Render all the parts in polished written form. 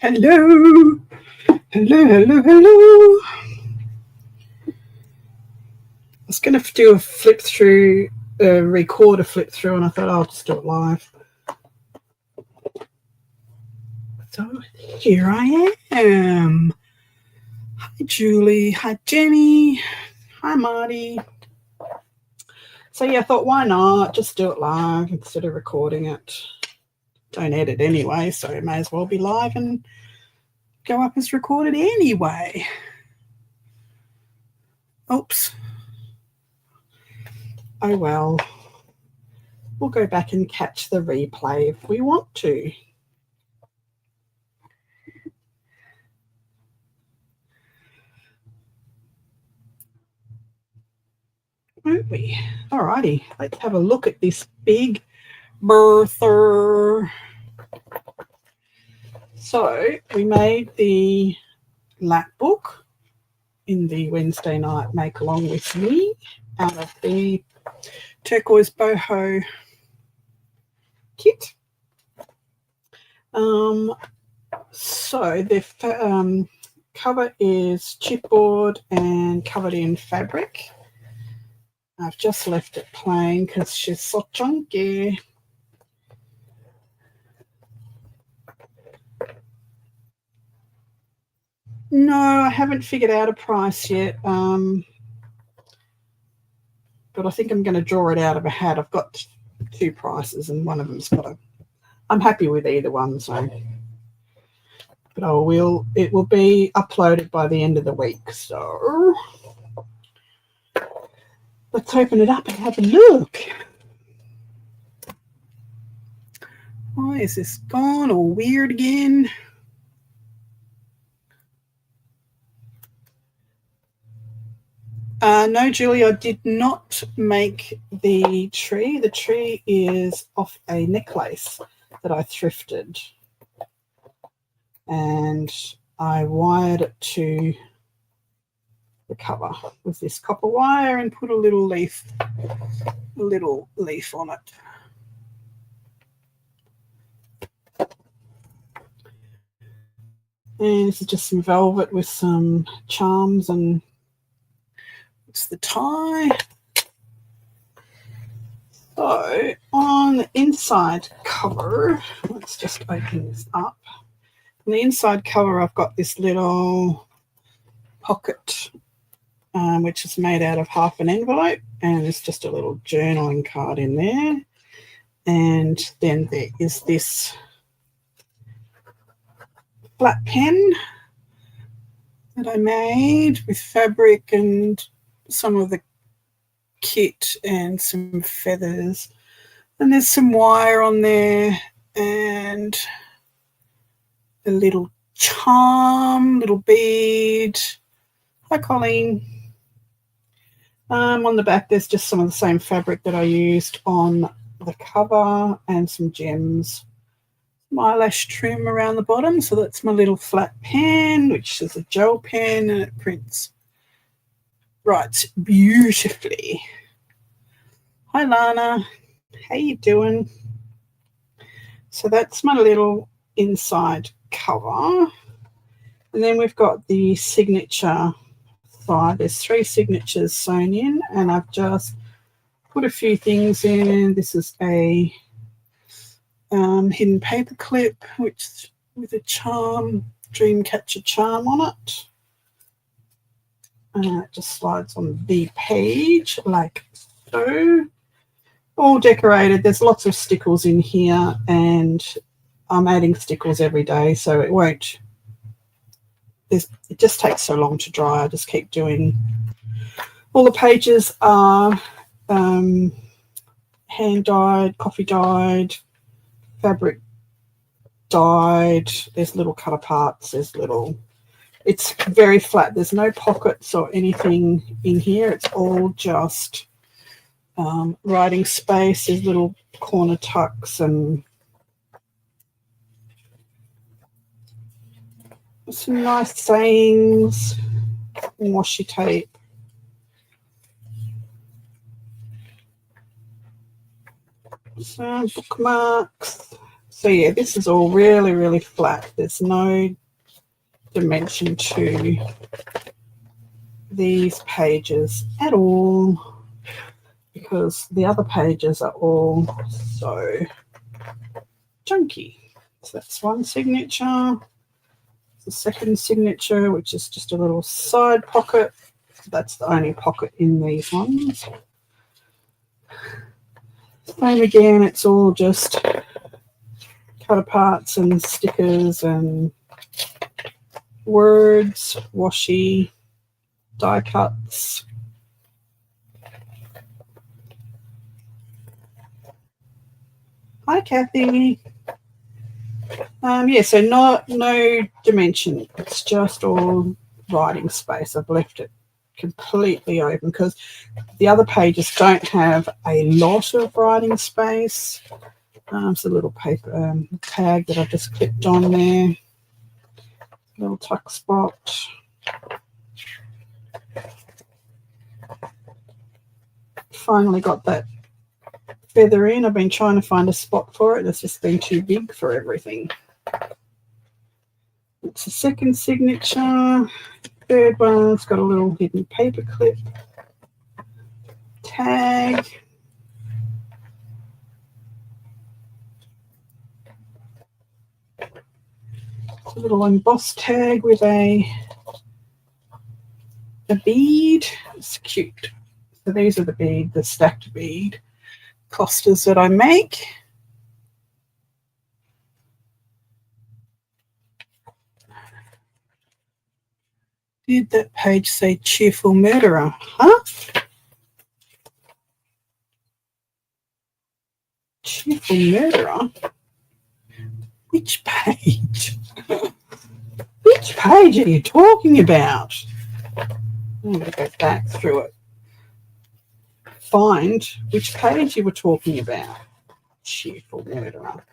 Hello. Hello, hello, hello. I was going to do a flip through, record a flip through, and I thought I'll just do it live. So here I am. Hi, Julie. Hi, Jenny. Hi, Marty. So yeah, I thought, why not just do it live instead of recording it? Don't edit anyway, so it may as well be live and go up as recorded anyway. Oops. Oh well. We'll go back and catch the replay if we want to. Won't we? Alrighty, let's have a look at this big birther. So we made the lap book in the Wednesday night make along with me out of the turquoise boho kit. So the cover is chipboard and covered in fabric. I've just left it plain because she's so chunky. No, I haven't figured out a price yet, but I think I'm going to draw it out of a hat. I've got two prices and one of them's got a... I'm happy with either one, so... But it will be uploaded by the end of the week, so... Let's open it up and have a look. Why is this gone all weird again? No, Julie, I did not make the tree. The tree is off a necklace that I thrifted. And I wired it to the cover with this copper wire and put a little leaf on it. And this is just some velvet with some charms, and it's the tie. So on the inside cover, let's just open this up. On the inside cover, I've got this little pocket, which is made out of half an envelope, and there's just a little journaling card in there. And then there is this flat pen that I made with fabric and some of the kit and some feathers. And there's some wire on there and a little charm, little bead. Hi, Colleen. On the back, there's just some of the same fabric that I used on the cover and some gems. Some eyelash trim around the bottom. So that's my little flat pen, which is a gel pen, and it writes beautifully. Hi, Lana. How you doing? So that's my little inside cover. And then we've got the signature side. There's 3 signatures sewn in, and I've just put a few things in. This is a hidden paper clip, which with a charm, dream catcher charm on it. And it just slides on the page like so. All decorated. There's lots of stickles in here, and I'm adding stickles every day, so it won't... It just takes so long to dry. I just keep doing... All the pages are hand-dyed, coffee-dyed, fabric dyed. There's little cut parts. There's little... It's very flat. There's no pockets or anything in here. It's all just writing space. There's little corner tucks and some nice sayings and washi tape. Some bookmarks, So yeah, this is all really, really flat. There's no dimension to these pages at all, because the other pages are all so chunky. So that's one signature. The second signature, which is just a little side pocket. That's the only pocket in these ones. Same again, it's all just cut aparts and stickers and words, washi, die cuts. Hi, Kathy. Yeah, so no dimension. It's just all writing space. I've left it completely open because the other pages don't have a lot of writing space. It's a little paper tag that I've just clipped on there. Little tuck spot. Finally got that feather in. I've been trying to find a spot for it. It's just been too big for everything. It's the second signature. Third one's got a little hidden paper clip. Tag. A little embossed tag with a bead. It's cute. So these are the stacked bead clusters that I make. Did that page say cheerful murderer? Huh? Cheerful murderer? Which page? Which page are you talking about? I'm going to go back through it. Find which page you were talking about. Cheerful murderer.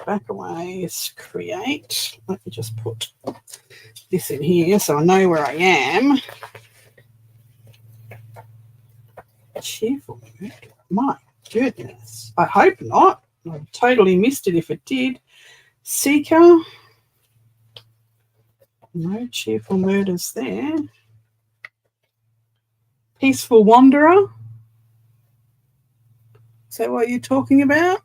Back away, create. Let me just put this in here so I know where I am. Cheerful murderer. My goodness. I hope not. I totally missed it if it did. Seeker. No cheerful murders there. Peaceful wanderer. Is that what you're talking about?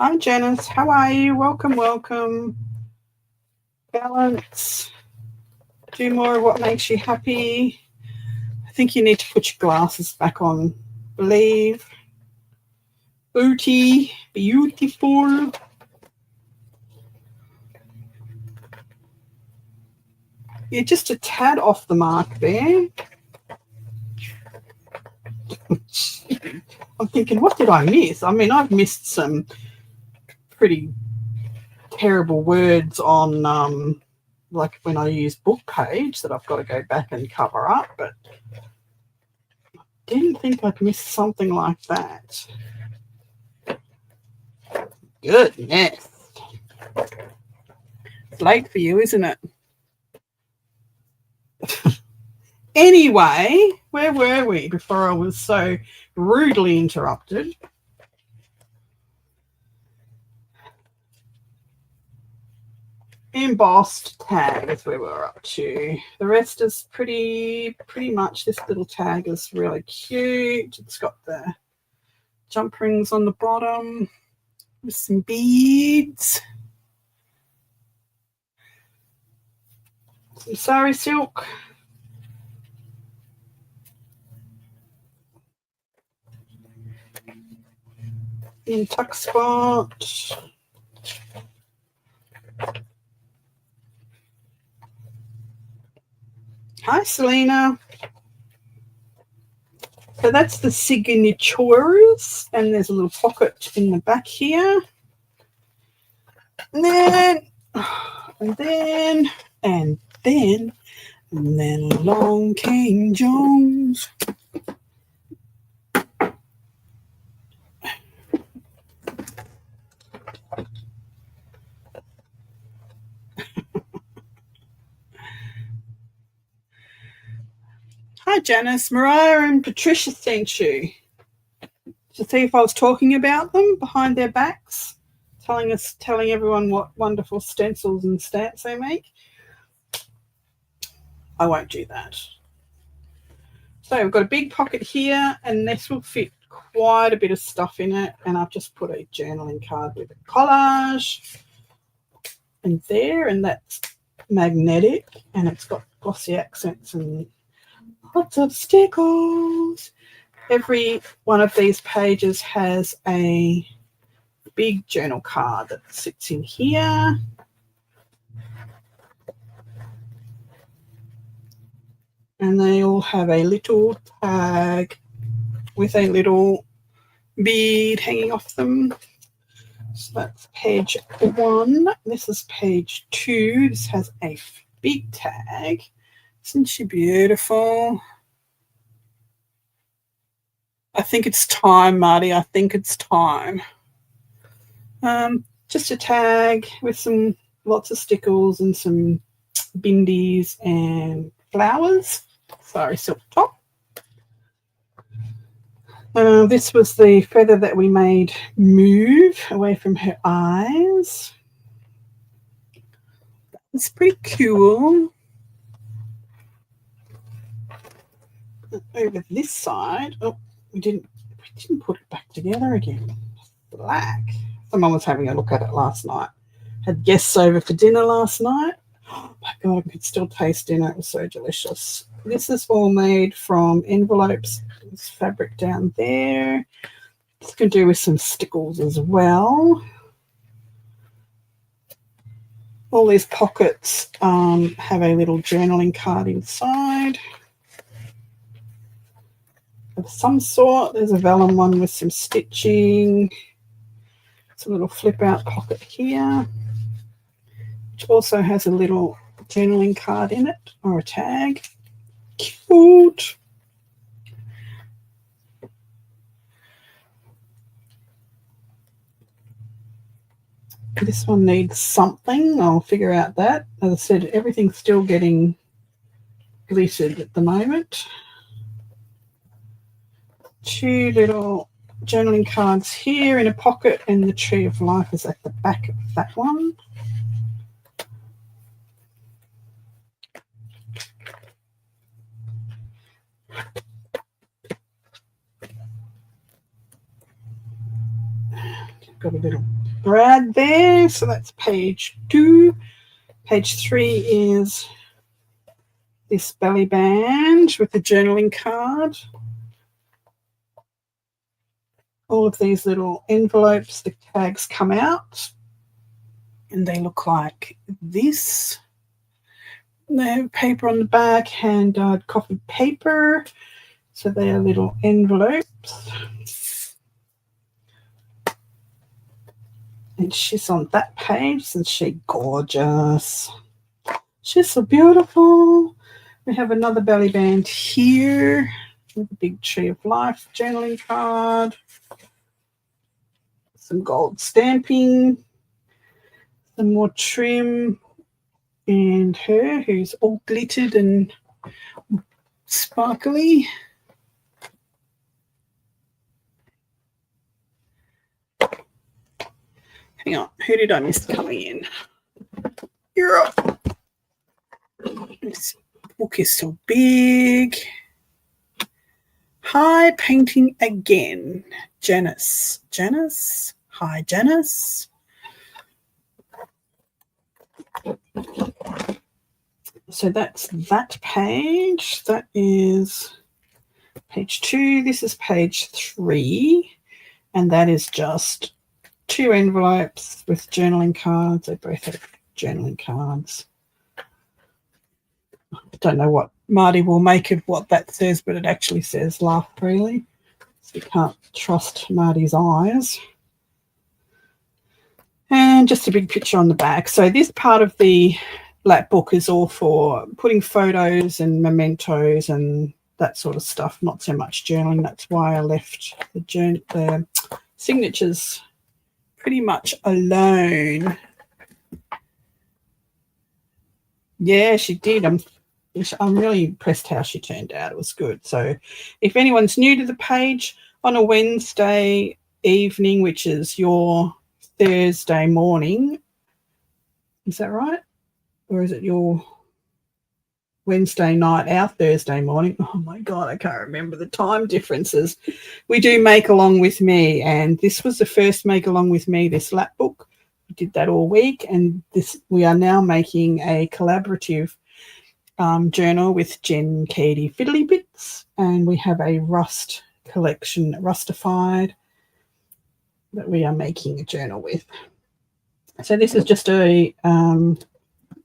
Hi, Janice. How are you? Welcome, welcome. Balance. Do more of what makes you happy. I think you need to put your glasses back on. Believe. Booty. Beautiful. You're just a tad off the mark there. I'm thinking, what did I miss? I mean, I've missed some pretty terrible words on like when I use book page that I've got to go back and cover up, but I didn't think I'd missed something like that. Goodness. It's late for you, isn't it? Anyway, where were we before I was so rudely interrupted? Embossed tag is where we're up to. The rest is pretty much. This little tag is really cute. It's got the jump rings on the bottom with some beads. Some sari silk. In tuck spot. Hi, Selena. So that's the signatures, and there's a little pocket in the back here. And then Along came Jones. Hi, Janice. Mariah and Patricia sent you to see if I was talking about them behind their backs, telling everyone what wonderful stencils and stamps they make. I won't do that. So we've got a big pocket here, and this will fit quite a bit of stuff in it. And I've just put a journaling card with a collage in there, and that's magnetic, and it's got glossy accents and lots of stickers. Every one of these pages has a big journal card that sits in here. And they all have a little tag with a little bead hanging off them. So that's page 1. This is page 2. This has a big tag. Isn't she beautiful? I think it's time, Marty. I think it's time. Just a tag with some lots of stickers and some bindies and flowers. Sorry, silk top. This was the feather that we made move away from her eyes. It's pretty cool. Over this side, oh, we didn't put it back together again. Black. Someone was having a look at it last night. Had guests over for dinner last night. Oh my God, I could still taste dinner. It was so delicious. This is all made from envelopes. There's fabric down there. This can do with some stickles as well. All these pockets have a little journaling card inside of some sort. There's a vellum one with some stitching. It's a little flip out pocket here, which also has a little journaling card in it or a tag. Cute. This one needs something. I'll figure out that. As I said, everything's still getting glittered at the moment. 2 little journaling cards here in a pocket, and the Tree of Life is at the back of that one. Got a little brad there, so that's page 2. Page 3 is this belly band with the journaling card. All of these little envelopes, the tags come out, and they look like this. They have paper on the back, hand-dyed coffee paper, so they are little envelopes. And she's on that page. Isn't she gorgeous? She's so beautiful. We have another belly band here with a big Tree of Life journaling card. Some gold stamping. Some more trim. And her, who's all glittered and sparkly. Hang on, who did I miss coming in? You're up. This book is so big. Hi, painting again. Janice. Janice? Hi, Janice. So that's that page. That is page 2. This is page 3. And that is just 2 envelopes with journaling cards. They both have journaling cards. I don't know what Marty will make of what that says, but it actually says laugh freely. So you can't trust Marty's eyes. And just a big picture on the back. So this part of the black book is all for putting photos and mementos and that sort of stuff, not so much journaling. That's why I left the signatures pretty much alone. Yeah, she did. I'm really impressed how she turned out. It was good. So if anyone's new to the page, on a Wednesday evening, which is your Thursday morning, is that right? Or is it your Wednesday night, our Thursday morning? Oh my God, I can't remember the time differences. We do Make Along With Me, and this was the first Make Along With Me, this lap book. We did that all week, and we are now making a collaborative journal with Jen Katie Fiddly Bits, and we have a rust collection, Rustified, that we are making a journal with. So this is just a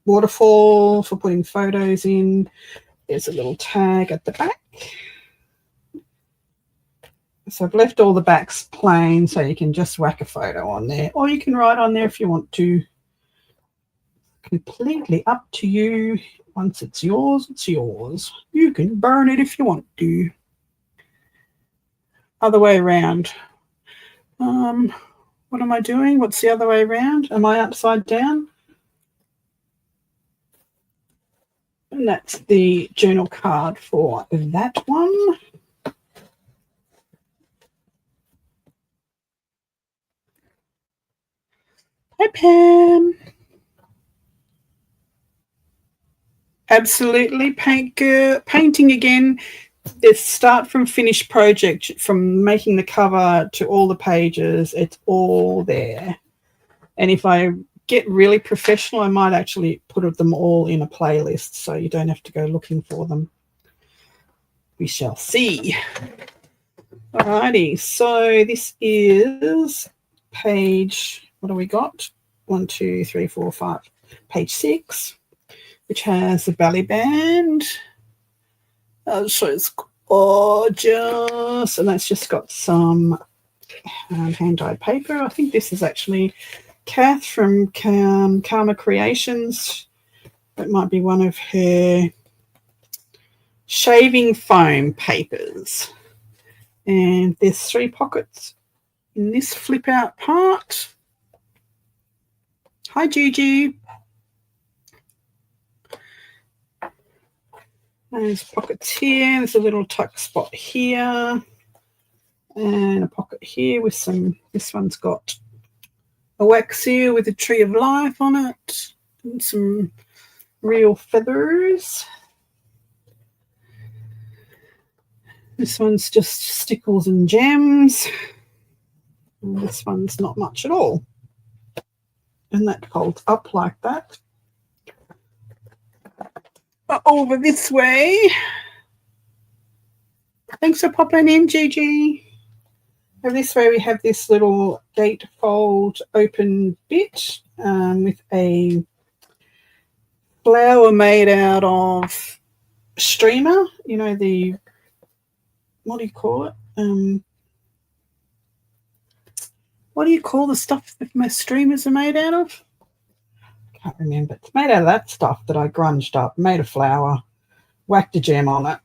waterfall for putting photos in. There's a little tag at the back. So I've left all the backs plain so you can just whack a photo on there, or you can write on there if you want to. Completely up to you. Once it's yours, it's yours. You can burn it if you want to. Other way around. What am I doing? What's the other way around? Am I upside down? And that's the journal card for that one. Hi, Pam. Absolutely. Painting again. This start from finish project, from making the cover to all the pages, it's all there. And if I get really professional, I might actually put them all in a playlist so you don't have to go looking for them. We shall see. Alrighty, so this is page, what do we got? 1, 2, 3, 4, 5. Page 6, which has the belly band. So it's gorgeous, and that's just got some hand-dyed paper. I think this is actually Kath from Karma Creations. That might be one of her shaving foam papers. And there's 3 pockets in this flip-out part. Hi, Gigi. There's pockets here. There's a little tuck spot here. And a pocket here with some, this one's got a wax seal with a tree of life on it. And some real feathers. This one's just stickles and gems. And this one's not much at all. And that folds up like that. Over this way. Thanks for popping in, Gigi. Over this way we have this little gatefold open bit with a flower made out of streamer. You know, the, what do you call it? What do you call the stuff that my streamers are made out of? Can't remember. It's made out of that stuff that I grunged up, made a flower, whacked a gem on it.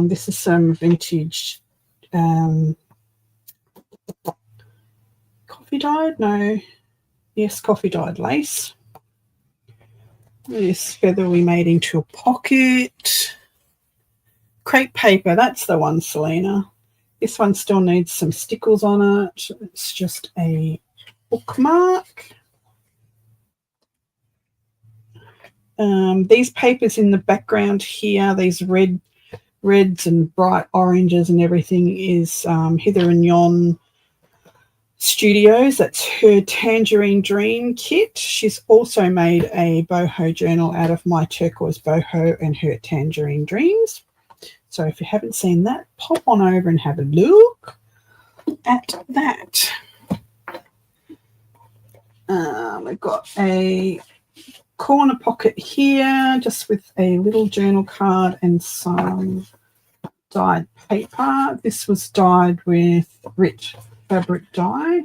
This is some vintage coffee dyed? No. Yes, coffee dyed lace. This feather we made into a pocket. Crepe paper, that's the one, Selena. This one still needs some stickles on it. It's just a bookmark. These papers in the background here, these reds and bright oranges and everything, is Heather and Yon Studios. That's her Tangerine Dream kit. She's also made a boho journal out of my turquoise boho and her Tangerine Dreams. So if you haven't seen that, pop on over and have a look at that. We've got a corner pocket here just with a little journal card and some dyed paper. This was dyed with rich fabric dye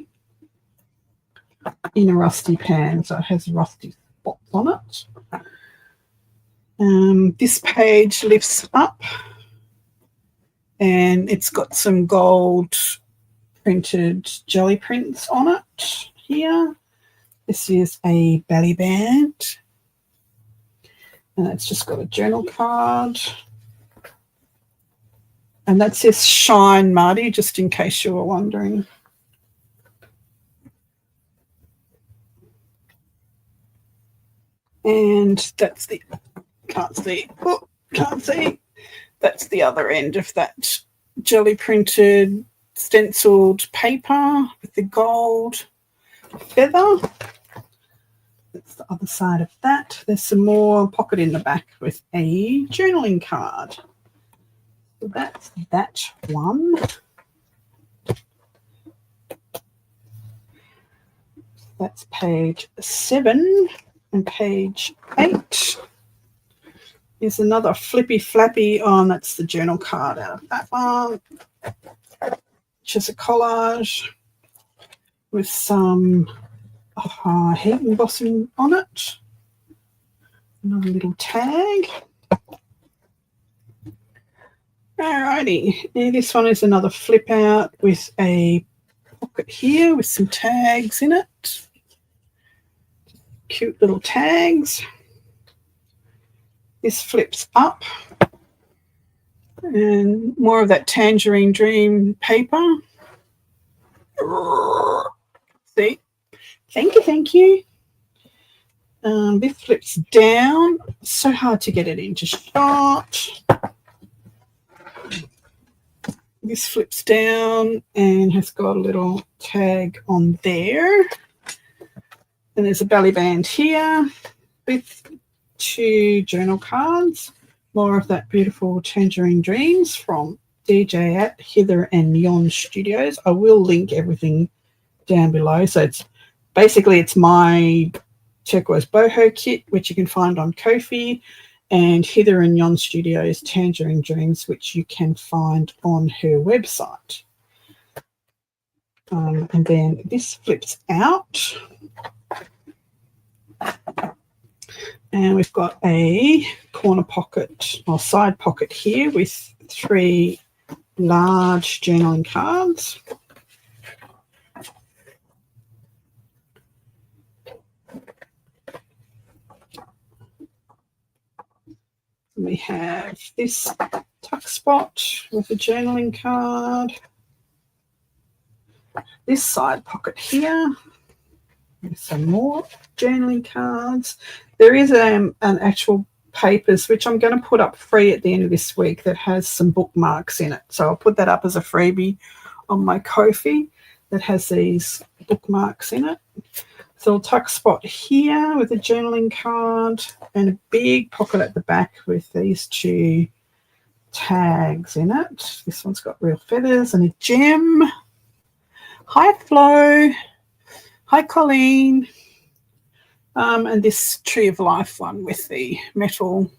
in a rusty pan, so it has rusty spots. on it. This page lifts up and it's got some gold printed jelly prints on it here. This is a belly band. And it's just got a journal card. And that says Shine Marty, just in case you were wondering. And that's the, can't see, that's the other end of that jelly printed stenciled paper with the gold feather. That's the other side of that. There's some more pocket in the back with a journaling card. So that's that one. That's page 7. And page 8 is another flippy flappy. Oh, that's the journal card out of that one, which is a collage with some heat embossing on it. Another little tag. Alrighty, now this one is another flip out with a pocket here with some tags in it. Cute little tags. This flips up and more of that Tangerine Dream paper. See? Thank you. This flips down. So hard to get it into shot. This flips down and has got a little tag on there. And there's a belly band here with 2 journal cards. More of that beautiful Tangerine Dreams from DJ at Hither and Yon Studios. I will link everything down below. So it's basically my turquoise boho kit, which you can find on Ko-fi, and Hither and Yon Studios Tangerine Dreams, which you can find on her website. And then this flips out. And we've got a corner pocket or side pocket here with 3 large journaling cards. We have this tuck spot with a journaling card. This side pocket here. Some more journaling cards. There is an actual papers, which I'm going to put up free at the end of this week, that has some bookmarks in it. So I'll put that up as a freebie on my Ko-fi that has these bookmarks in it. So a tuck spot here with a journaling card and a big pocket at the back with these 2 tags in it. This one's got real feathers and a gem. Hi, Flo. Hi, Colleen. And this Tree of Life one with the metal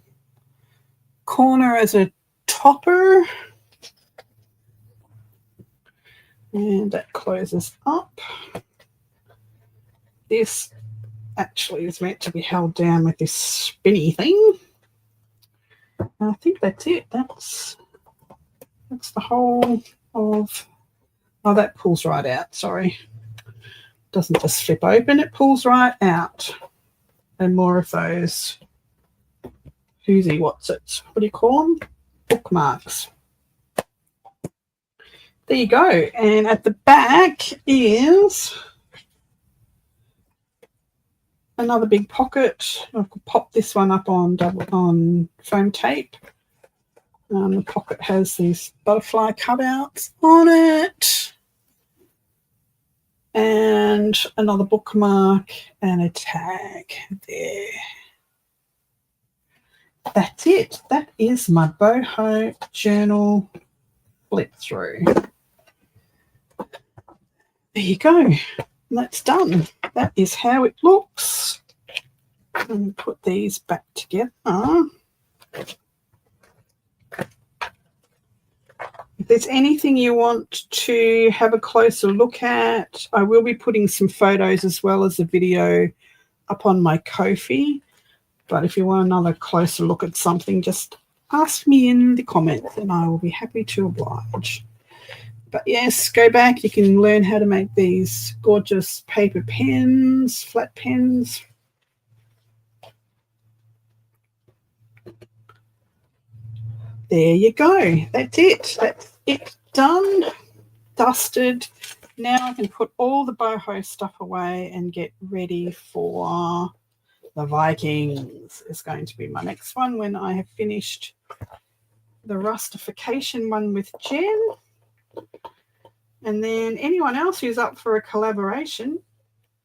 corner as a topper. And that closes up. This actually is meant to be held down with this spinny thing. And I think that's it. That's the whole of... Oh, that pulls right out, sorry. Doesn't just flip open, it pulls right out. And more of those what do you call them? Bookmarks. There you go. And at the back is another big pocket. I could pop this one up on foam tape. The pocket has these butterfly cutouts on it. And another bookmark and a tag there. That's it. That is my boho journal flip through. There you go. That's done. That is how it looks. And put these back together. If there's anything you want to have a closer look at, I will be putting some photos as well as a video up on my Ko-fi. But if you want another closer look at something, just ask me in the comments and I will be happy to oblige. But yes, go back. You can learn how to make these gorgeous paper pens, flat pens. There you go. That's it. That's it done, dusted. Now I can put all the boho stuff away and get ready for the Vikings. Is going to be my next one when I have finished the rustification one with Jen. And then anyone else who's up for a collaboration,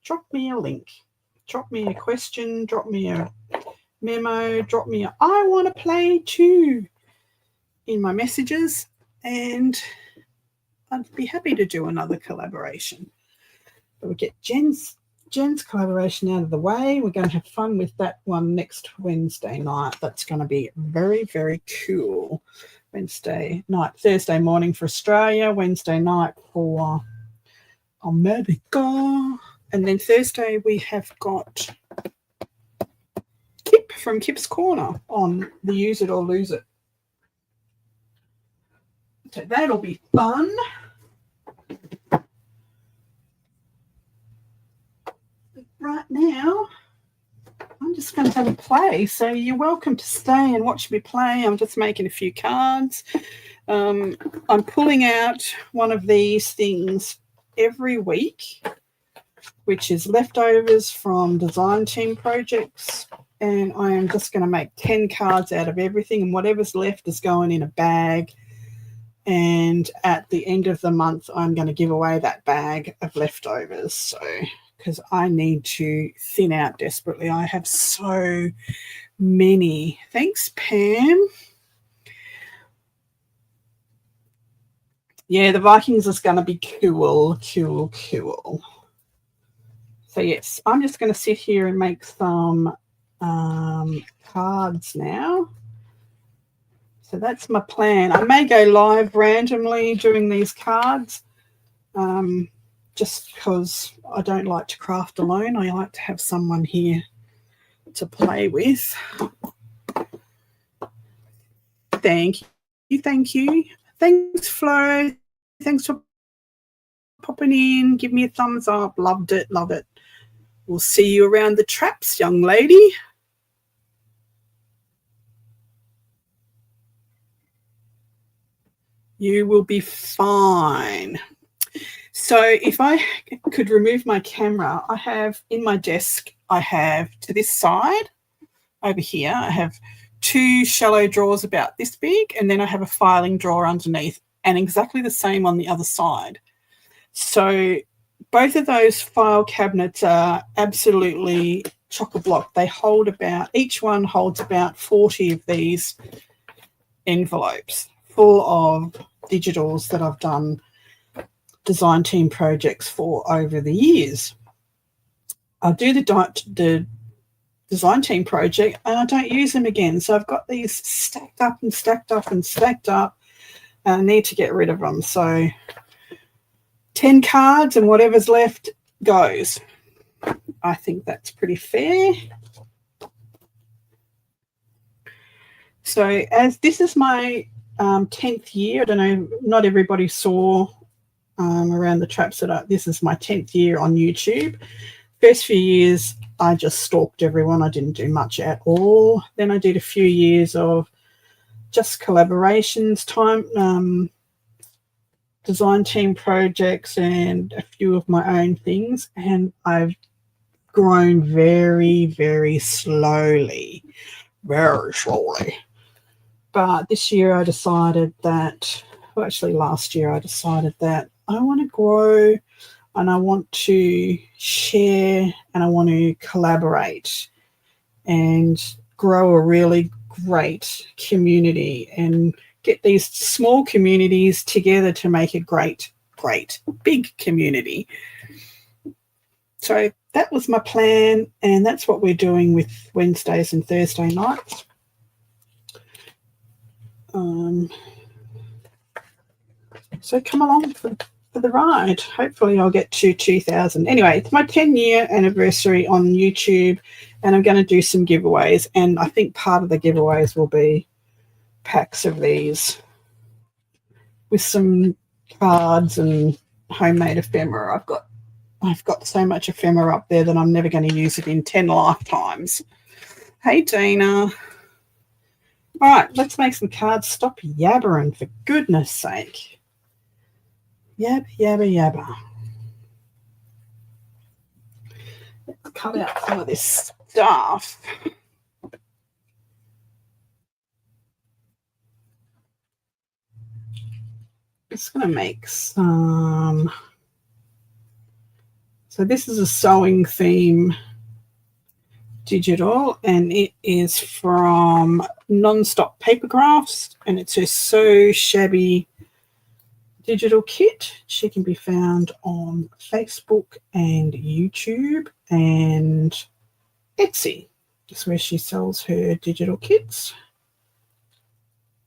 drop me a link. Drop me a question, drop me a memo, drop me a I want to play too in my messages, and I'd be happy to do another collaboration. But we'll get Jen's collaboration out of the way. We're going to have fun with that one next Wednesday night. That's going to be very, very cool. Wednesday night, Thursday morning for Australia, Wednesday night for America. And then Thursday we have got Kip from Kip's Corner on the Use It or Lose It. So that'll be fun. Right now, I'm just going to have a play. So you're welcome to stay and watch me play. I'm just making a few cards. I'm pulling out one of these things every week, which is leftovers from design team projects. And I am just going to make 10 cards out of everything. And whatever's left is going in a bag. And at the end of the month, I'm going to give away that bag of leftovers. So, because I need to thin out desperately. I have so many. Thanks, Pam. Yeah, the Vikings is going to be cool. So, yes, I'm just going to sit here and make some cards now. So that's my plan. I may go live randomly doing these cards just because I don't like to craft alone. I like to have someone here to play with. Thank you. Thanks, Flo. Thanks for popping in. Give me a thumbs up. Loved it. Love it. We'll see you around the traps, young lady. You will be fine. So if I could remove my camera, I have in my desk, I have to this side over here, I have 2 shallow drawers about this big, and then I have a filing drawer underneath, and exactly the same on the other side. So both of those file cabinets are absolutely chock-a-block. They hold about, each one holds about 40 of these envelopes full of digitals that I've done design team projects for over the years. I do the design team project and I don't use them again. So I've got these stacked up and stacked up and stacked up, and I need to get rid of them. So 10 cards and whatever's left goes. I think that's pretty fair. So as this is my 10th year, I don't know, not everybody saw around the traps that this is my 10th year on YouTube. First few years, I just stalked everyone. I didn't do much at all. Then I did a few years of just collaborations, design team projects, and a few of my own things. And I've grown very, very slowly, But this year I decided that, well, actually last year I decided that I want to grow and I want to share and I want to collaborate and grow a really great community and get these small communities together to make a great, big community. So that was my plan, and that's what we're doing with Wednesdays and Thursday nights. So come along for the ride. Hopefully I'll get to 2,000. Anyway, it's my 10-year anniversary on YouTube, and I'm going to do some giveaways, and I think part of the giveaways will be packs of these with some cards and homemade ephemera. I've got so much ephemera up there that I'm never going to use it in 10 lifetimes. Hey, Dina. All right, let's make some cards. Stop yabbering, for goodness sake. Yabba, yabba, yabba. Let's cut out some of this stuff. Just going to make some. So this is a sewing theme digital, and it is from Non-Stop Papercrafts, and it's a So Shabby digital kit. She can be found on Facebook and YouTube and Etsy. That's where she sells her digital kits.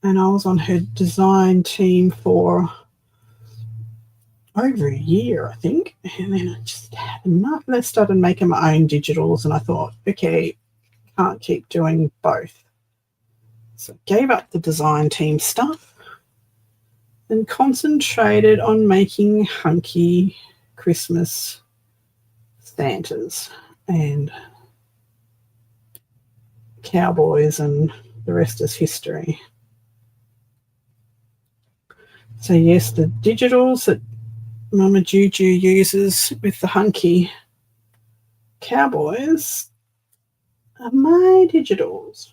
And I was on her design team for over a year, I think. And then I just had enough. I started making my own digitals, and I thought, okay, can't keep doing both. So I gave up the design team stuff and concentrated on making hunky Christmas Santas and cowboys, and the rest is history. So yes, the digitals that Mama Juju uses with the hunky cowboys are my digitals.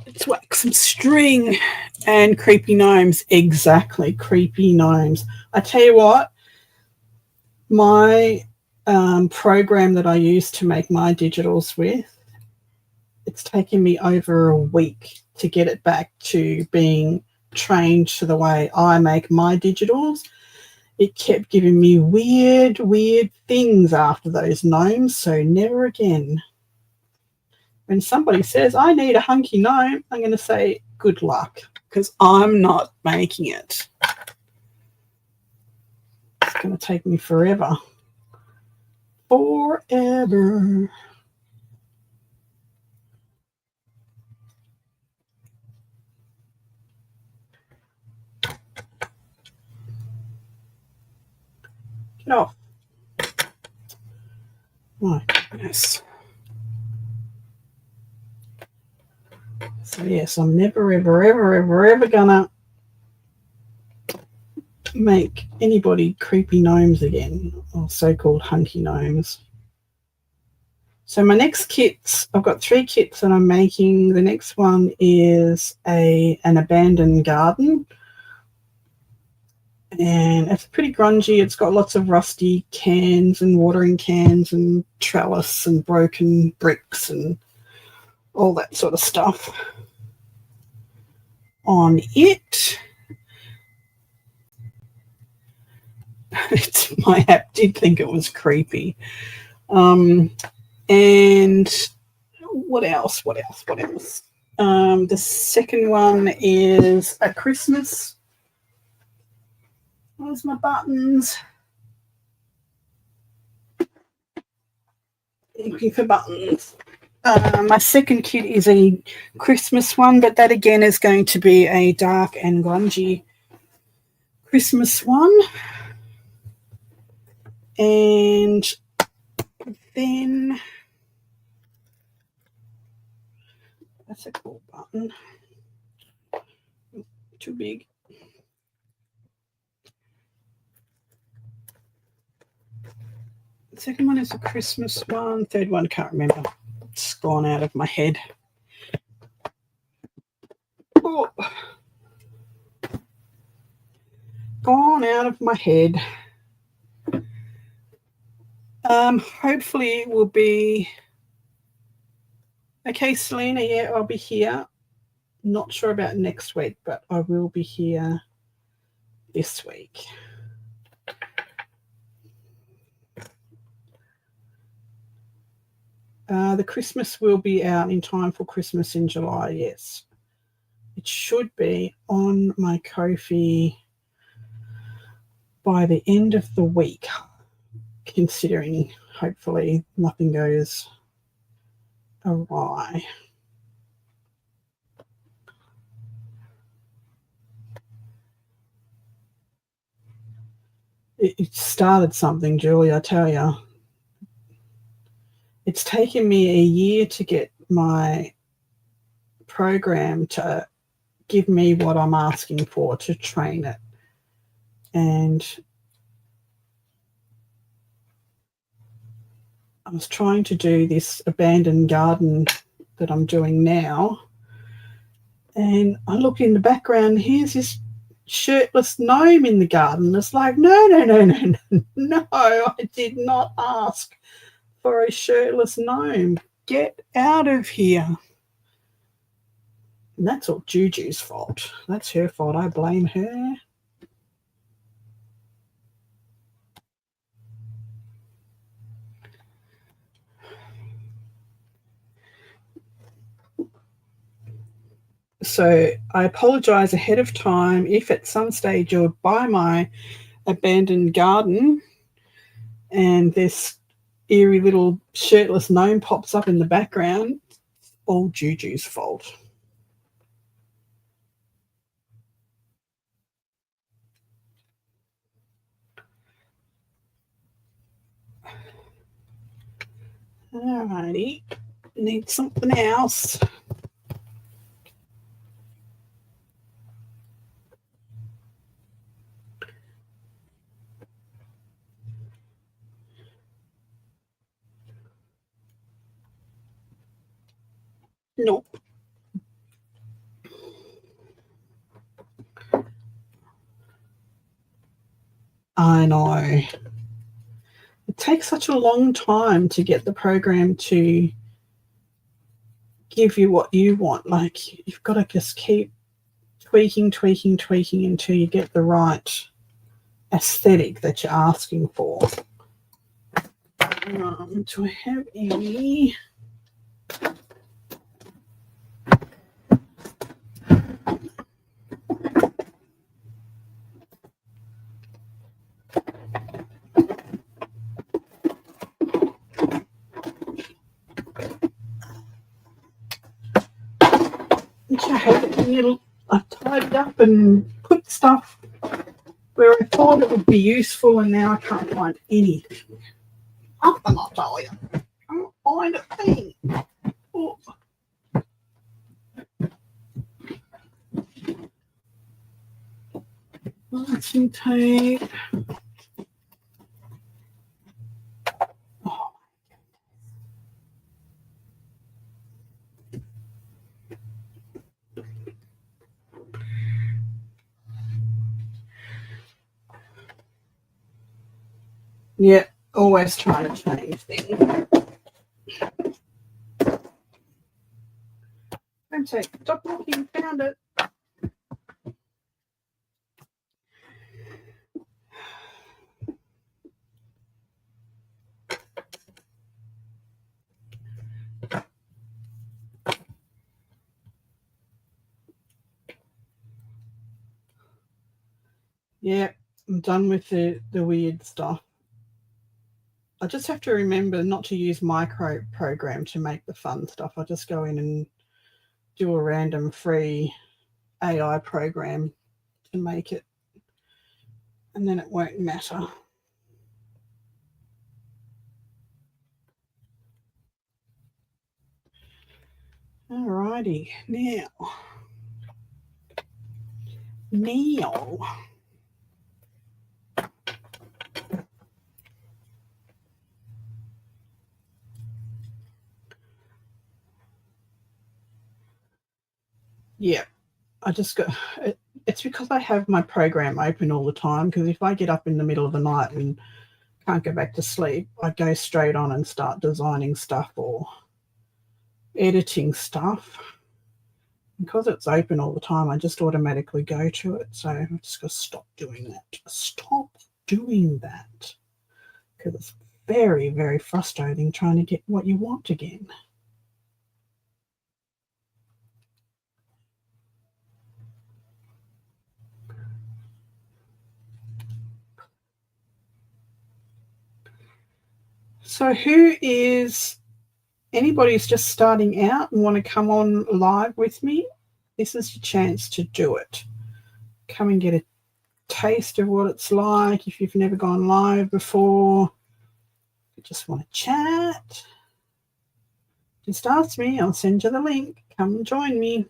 Let's whack some string and creepy gnomes. Exactly, creepy gnomes. I tell you what, my program that I use to make my digitals with, it's taken me over a week to get it back to being trained to the way I make my digitals. It kept giving me weird things after those gnomes, so never again. When somebody says, I need a hunky gnome, I'm going to say, good luck, because I'm not making it. It's going to take me forever. Forever. Get off. My goodness. So yes, I'm never, ever gonna make anybody creepy gnomes again, or so-called hunky gnomes. So my next kits, I've got 3 kits that I'm making. The next one is an abandoned garden, and it's pretty grungy. It's got lots of rusty cans and watering cans and trellis and broken bricks and all that sort of stuff on it. My app did think it was creepy. And what else? The second one is a Christmas. Where's my buttons? Looking for buttons. My second kit is a Christmas one, but that again is going to be a dark and grungy Christmas one. And then that's a cool button. Too big. The second one is a Christmas one. Third one, can't remember. It's gone out of my head. Oh. Gone out of my head. Hopefully it will be okay, Selena. Yeah, I'll be here. Not sure about next week, but I will be here this week. The Christmas will be out in time for Christmas in July, yes. It should be on my Ko-fi by the end of the week, considering hopefully nothing goes awry. It started something, Julie, I tell you. It's taken me a year to get my program to give me what I'm asking for to train it. And I was trying to do this abandoned garden that I'm doing now. And I look in the background, here's this shirtless gnome in the garden. It's like, no, I did not ask for a shirtless gnome. Get out of here. And that's all Juju's fault. That's her fault. I blame her. So I apologise ahead of time if at some stage you're by my abandoned garden and this eerie little shirtless gnome pops up in the background. All Juju's fault. Alrighty, need something else. Nope. I know. It takes such a long time to get the program to give you what you want. Like, you've got to just keep tweaking until you get the right aesthetic that you're asking for. Do I have any? I hate it when I've tidied up and put stuff where I thought it would be useful and now I can't find anything. Nothing, I'll tell you. I can't find a thing. Oh. Masking tape. Oh. Yeah, always trying to change things. Okay, stop looking, found it. Yeah, I'm done with the weird stuff. I just have to remember not to use micro program to make the fun stuff. I just go in and do a random free AI program to make it, and then it won't matter. Alrighty, now. Yeah, I just got it's because I have my program open all the time, because if I get up in the middle of the night and can't go back to sleep, I go straight on and start designing stuff or editing stuff. Because it's open all the time, I just automatically go to it. So I'm just going to stop doing that. Stop doing that. Because it's very, very frustrating trying to get what you want again. So anybody who's just starting out and want to come on live with me, this is your chance to do it. Come and get a taste of what it's like if you've never gone live before. You just want to chat. Just ask me, I'll send you the link. Come and join me.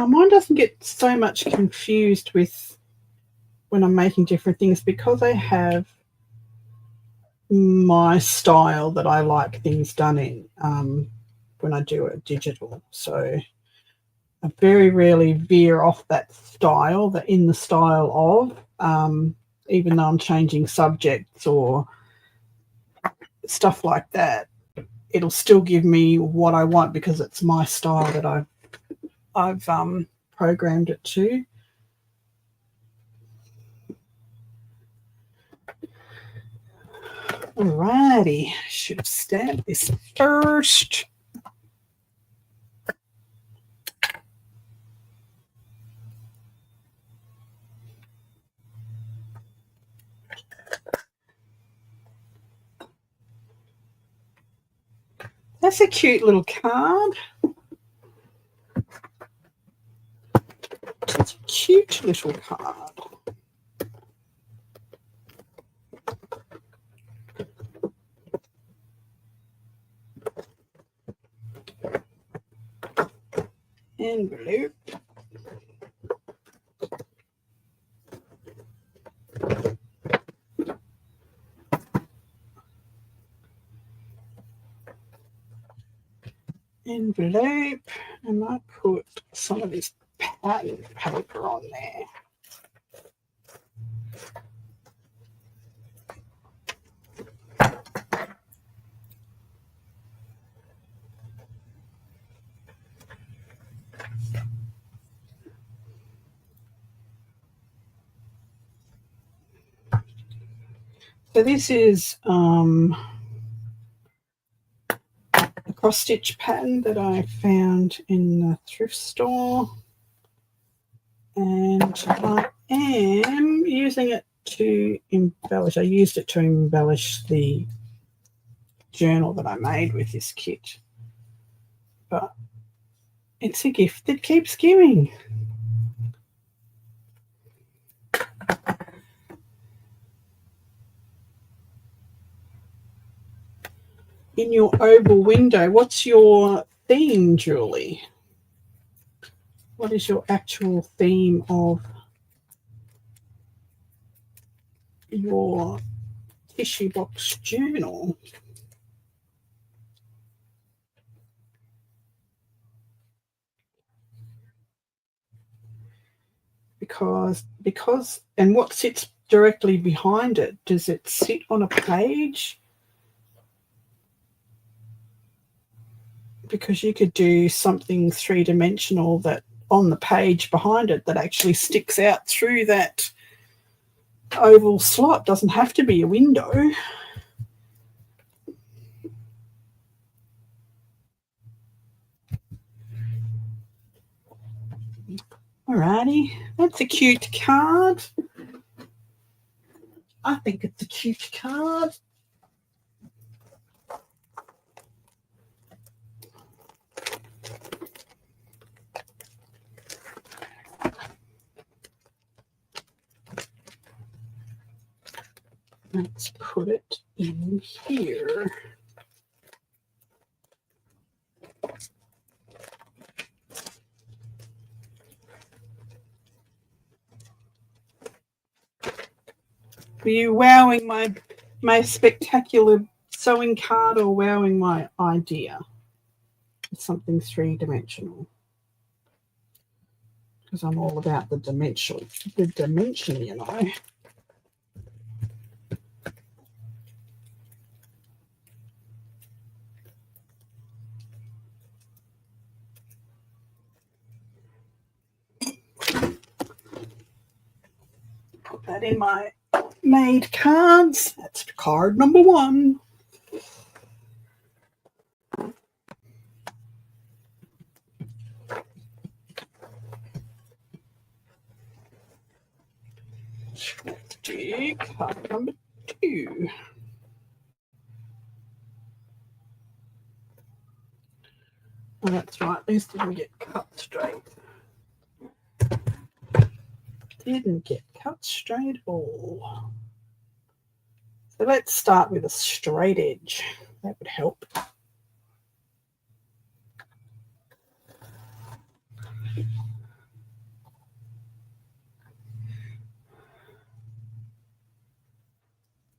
Mine doesn't get so much confused with when I'm making different things because I have my style that I like things done in when I do it digital. So I very rarely veer off that style, in the style of, even though I'm changing subjects or stuff like that. It'll still give me what I want because it's my style that I've programmed it to. Alrighty, should have stamped this first. That's a cute little card. It's a cute little card. Envelope. Envelope, and I put some of this pattern paper on there. So this is a cross stitch pattern that I found in the thrift store, and I am using it to embellish. I used it to embellish the journal that I made with this kit, but it's a gift that keeps giving. In your oval window, what's your theme, Julie? What is your actual theme of your tissue box journal? Because and what sits directly behind it? Does it sit on a page? Because you could do something three-dimensional that on the page behind it that actually sticks out through that oval slot. Doesn't have to be a window. Alrighty, that's a cute card. I think it's a cute card. Let's put it in here. Are you wowing my spectacular sewing card or wowing my idea? It's something three-dimensional. Because I'm all about the dimension, you know. Put that in my made cards. That's card number 1. Let's do card number 2. Oh, that's right. These didn't get cut straight. Didn't get cut straight at all. So let's start with a straight edge. That would help.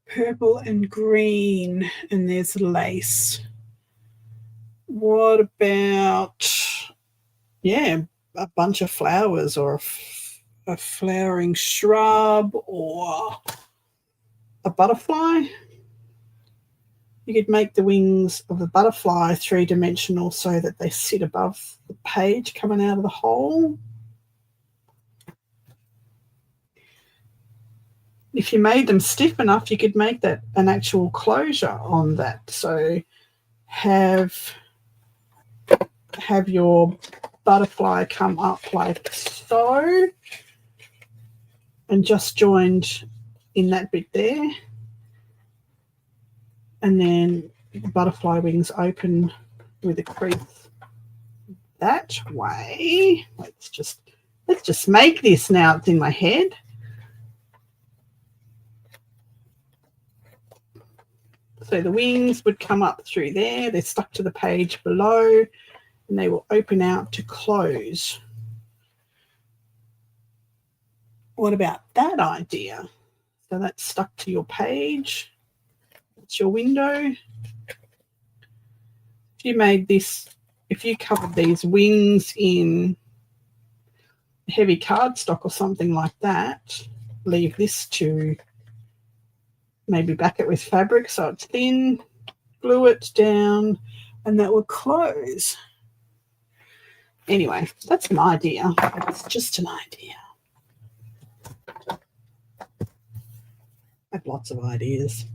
Purple and green, and there's lace. What about, yeah, a bunch of flowers or a flowering shrub or a butterfly? You could make the wings of the butterfly three-dimensional so that they sit above the page coming out of the hole. If you made them stiff enough, you could make that an actual closure on that. So have your butterfly come up like so and just joined in that bit there. And then the butterfly wings open with a crease that way. Let's just make this now. It's in my head. So the wings would come up through there. They're stuck to the page below, and they will open out to close. What about that idea? So that's stuck to your page. That's your window. If you made this, if you covered these wings in heavy cardstock or something like that, leave this to maybe back it with fabric so it's thin, glue it down, and that will close. Anyway, that's an idea. It's just an idea. I have lots of ideas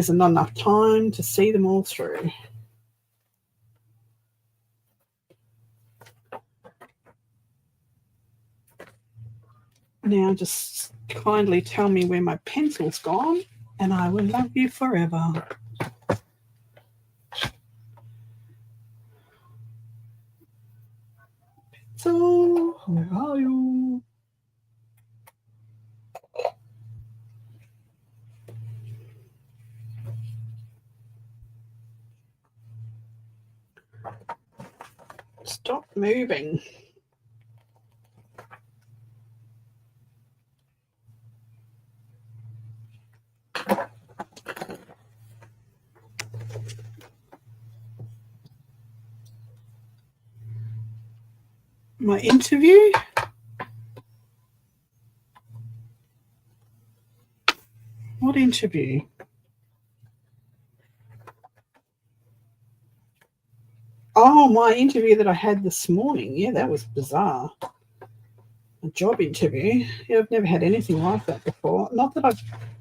and not enough time to see them all through. Now just kindly tell me where my pencil's gone and I will love you forever. Pencil, where are you? Stop moving. My interview? What interview? Oh, my interview that I had this morning. Yeah, that was bizarre. A job interview. Yeah, I've never had anything like that before. Not that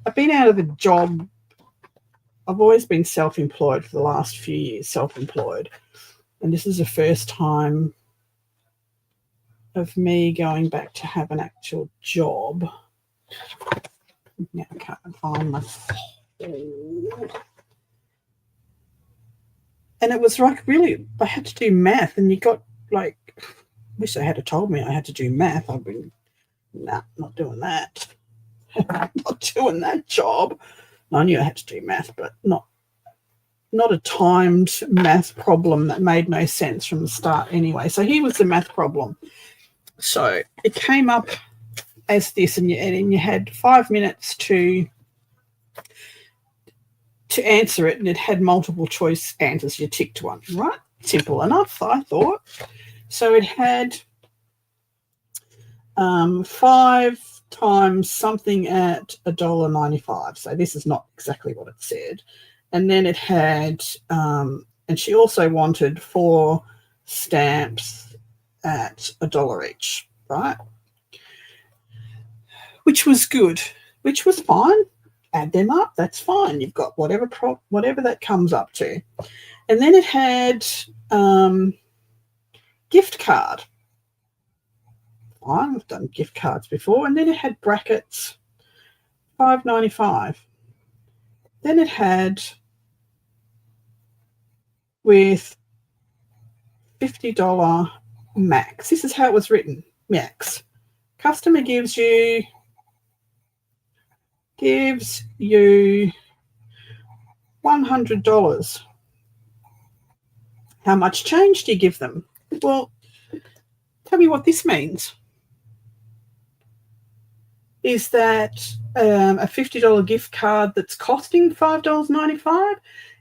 I've been out of the job. I've always been self-employed for the last few years, self-employed. And this is the first time of me going back to have an actual job. Now I can't find my phone. And it was like, really, I had to do math, and you got like, wish they had told me I had to do math. I've been, nah, not doing that. Not doing that job. I knew I had to do math, but not a timed math problem that made no sense from the start anyway. So here was the math problem. So it came up as this, and you had 5 minutes to answer it, and it had multiple choice answers. You ticked one, right? Simple enough, I thought. So it had 5 times something at $1.95. So this is not exactly what it said. And then it had, and she also wanted 4 stamps at $1 each, right? Which was good, which was fine. Add them up, that's fine. You've got whatever that comes up to. And then it had gift card. Fine, we've done gift cards before. And then it had brackets, $5.95. Then it had with $50 max. This is how it was written, max. Customer gives you $100. How much change do you give them? Well, tell me what this means. Is that a $50 gift card that's costing $5.95?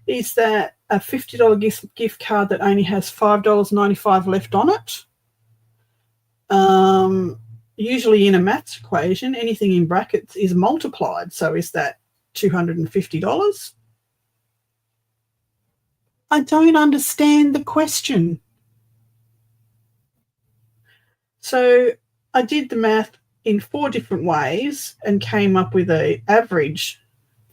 Is that a $50 gift card that only has $5.95 left on it? Usually in a maths equation, anything in brackets is multiplied. So is that $250? I don't understand the question. So I did the math in 4 different ways and came up with an average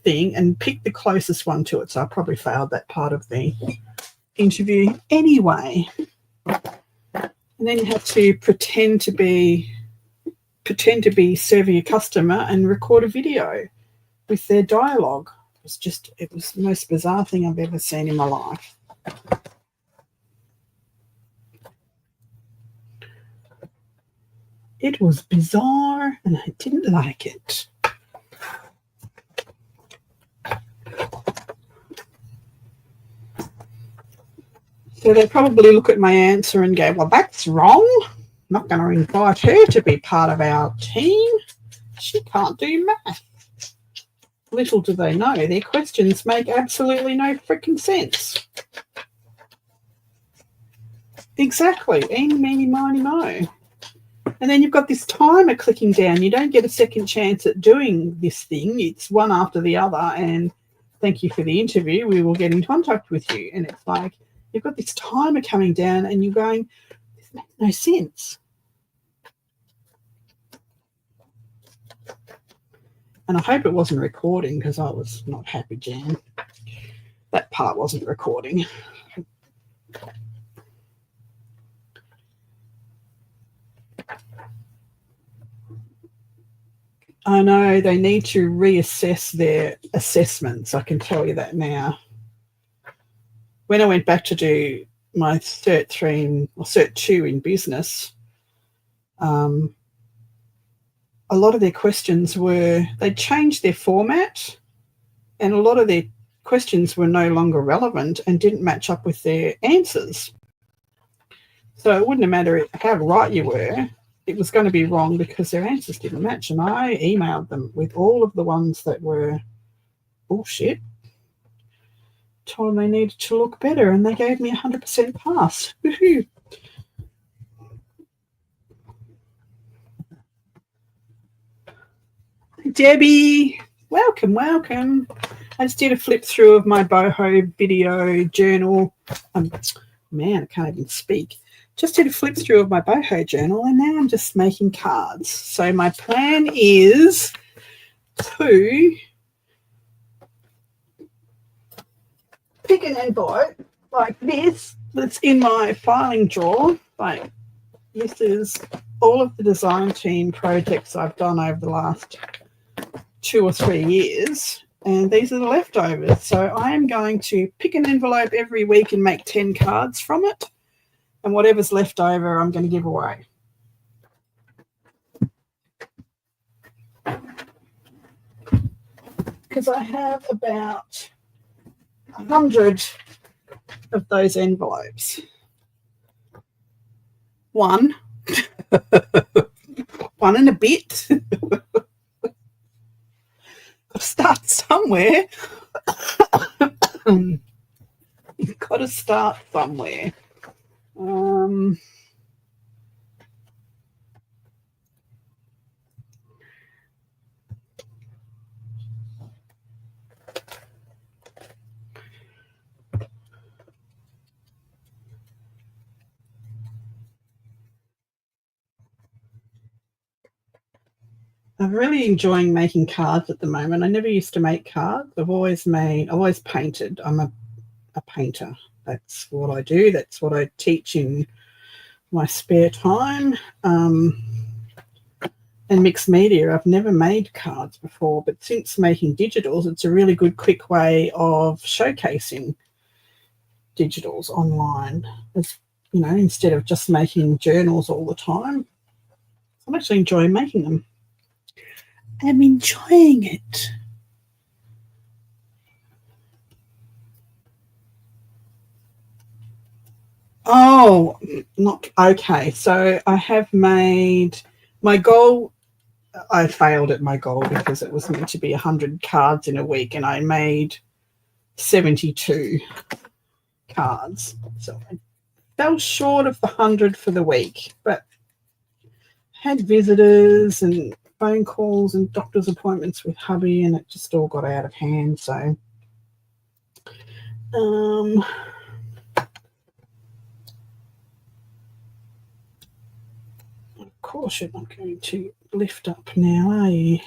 thing and picked the closest one to it. So I probably failed that part of the interview anyway. And then you have to pretend to be serving a customer and record a video with their it was the most bizarre thing I've ever seen in my life. It was bizarre and I didn't like it. So they probably look at my answer and go, well, that's wrong. I'm not going to invite her to be part of our team. She can't do math. Little do they know, their questions make absolutely no freaking sense. Exactly. Eeny, meeny, miny, mo. And then you've got this timer clicking down. You don't get a second chance at doing this thing. It's one after the other. And thank you for the interview. We will get in contact with you. And it's like, you've got this timer coming down and you're going, this makes no sense. And I hope it wasn't recording because I was not happy, Jan. That part wasn't recording. I know they need to reassess their assessments. I can tell you that now. When I went back to do my Cert 3 or Cert 2 in business, a lot of their questions they changed their format, and a lot of their questions were no longer relevant and didn't match up with their answers. So it wouldn't have mattered how right you were. It was going to be wrong because their answers didn't match. And I emailed them with all of the ones that were bullshit, told them they needed to look better, and they gave me 100% pass. Woohoo! Debbie, welcome. I just did a flip through of my BOHO video journal. Man, I can't even speak. Just did a flip through of my BOHO journal, and now I'm just making cards. So my plan is to pick an envelope like this that's in my filing drawer. Like, this is all of the design team projects I've done over the last 2 or 3 years, and these are the leftovers. So I am going to pick an envelope every week and make 10 cards from it, and whatever's left over I'm going to give away. Because I have about 100 of those envelopes. One. one and a bit. Got to start somewhere. You've got to start somewhere. I'm really enjoying making cards at the moment. I never used to make cards. I've always painted. I'm a painter. That's what I do. That's what I teach in my spare time. And mixed media, I've never made cards before, but since making digitals, it's a really good quick way of showcasing digitals online, as you know, instead of just making journals all the time. I'm actually enjoying making them. I'm enjoying it. Oh, not okay. So I have made my goal. I failed at my goal because it was meant to be 100 cards in a week, and I made 72 cards. So I fell short of the 100 for the week, but had visitors and phone calls and doctor's appointments with hubby, and it just all got out of hand. So of course you're not going to lift up now, are you?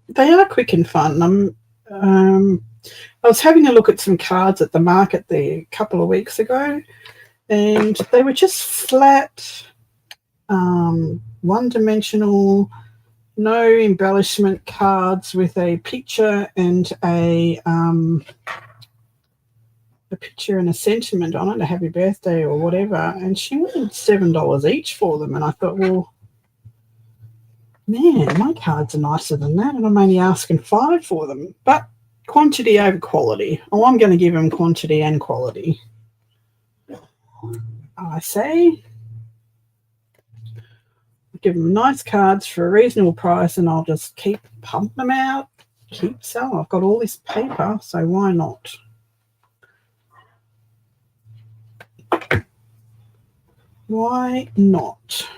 They are quick and fun. I was having a look at some cards at the market there a couple of weeks ago, and they were just flat, one-dimensional, no embellishment cards with a picture and a picture and a sentiment on it, a happy birthday or whatever, and she wanted $7 each for them. And I thought, well, man, my cards are nicer than that, and I'm only asking $5 for them. But quantity over quality. Oh, I'm going to give them quantity and quality. I say, give them nice cards for a reasonable price, and I'll just keep pumping them out, keep selling. I've got all this paper, so why not? Why not?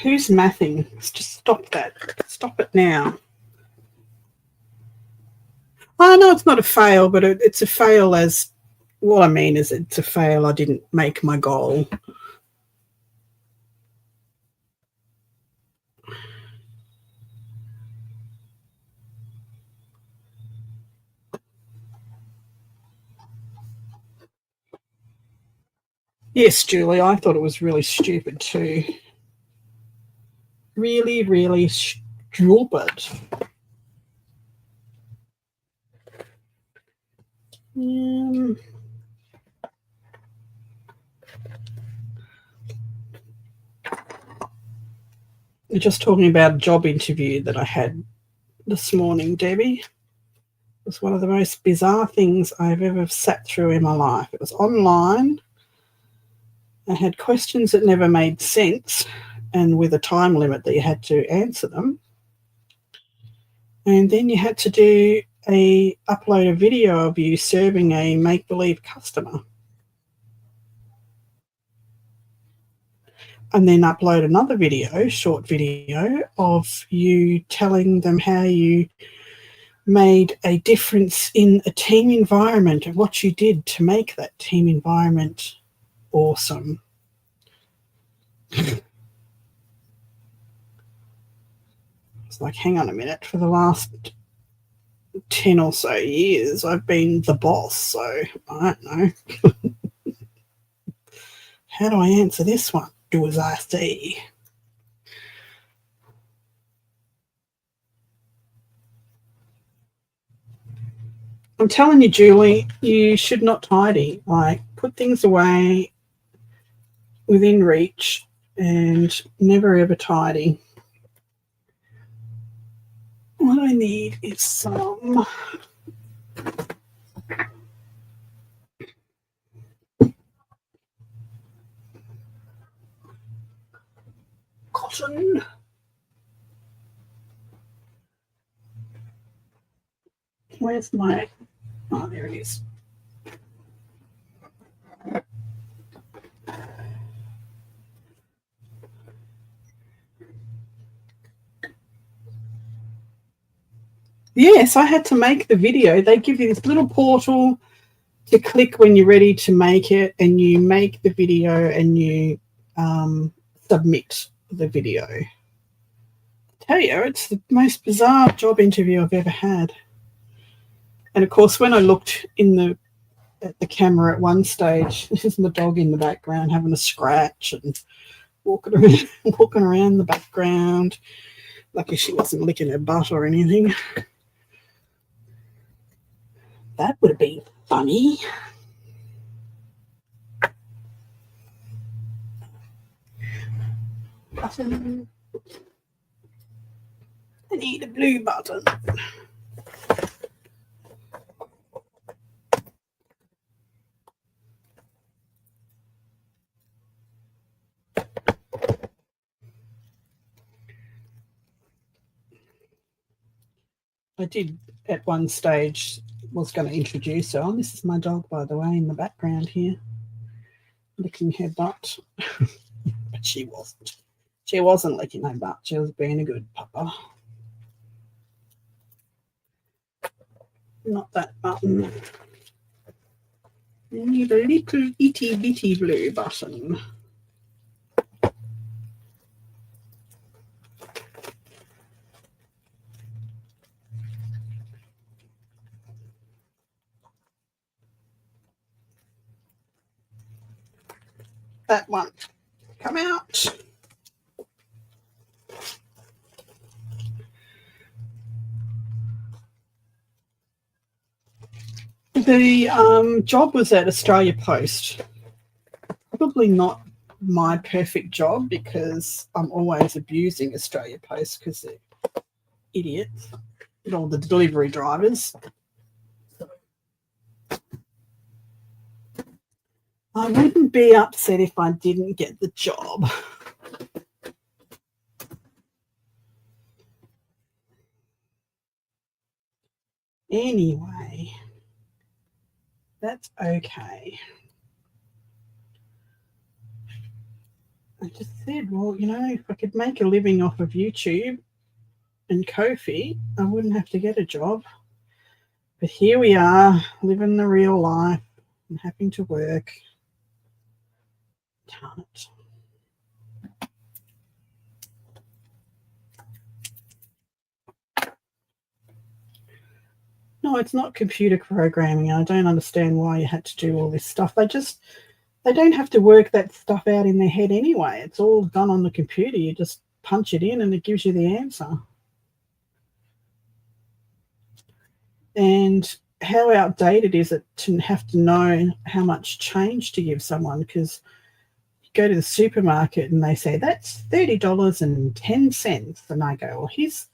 Who's mathing? Just stop that. Stop it now. I know it's not a fail, but it's a fail as what I mean is it's a fail. I didn't make my goal. Yes, Julie, I thought it was really stupid too. Really, really stupid. Just talking about a job interview that I had this morning, Debbie. It was one of the most bizarre things I've ever sat through in my life. It was online. I had questions that never made sense, and with a time limit that you had to answer them. And then you had to upload a video of you serving a make-believe customer. And then upload another video, short video, of you telling them how you made a difference in a team environment and what you did to make that team environment awesome. It's like, hang on a minute, for the last 10 or so years, I've been the boss, so I don't know. How do I answer this one? Do as I say. I'm telling you, Julie, you should not tidy. Like, put things away within reach and never ever tidy. What I need is some cotton. Where's my, oh, there it is. Yes, I had to make the video. They give you this little portal to click when you're ready to make it, and you make the video and you submit the video. I tell you, it's the most bizarre job interview I've ever had. And of course, when I looked at the camera at one stage, there's my dog in the background having a scratch and walking around the background. Lucky she wasn't licking her butt or anything. That would have been funny. Button. I need a blue button. I did at one stage was going to introduce her. Oh, this is my dog, by the way, in the background here, licking her butt. But she wasn't. She wasn't licking her butt. She was being a good pupper. Not that button. You need a little itty bitty blue button. That one. Come out. The job was at Australia Post. Probably not my perfect job because I'm always abusing Australia Post because they're idiots, all the delivery drivers. I wouldn't be upset if I didn't get the job. Anyway, that's okay. I just said, well, you know, if I could make a living off of YouTube and Ko-fi, I wouldn't have to get a job. But here we are, living the real life and having to work. Darn it. No, it's not computer programming. I don't understand why you had to do all this stuff. They don't have to work that stuff out in their head anyway. It's all done on the computer. You just punch it in and it gives you the answer. And how outdated is it to have to know how much change to give someone? Because you go to the supermarket and they say, that's $30.10. And I go, well, here's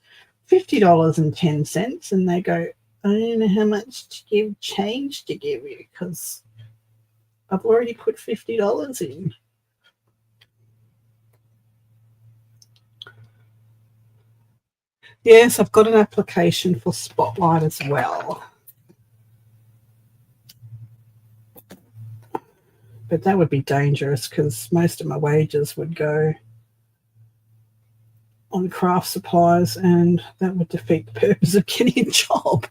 $50.10. And they go, I don't know how much change to give you because I've already put $50 in. Yes, I've got an application for Spotlight as well. But that would be dangerous because most of my wages would go on craft supplies and that would defeat the purpose of getting a job.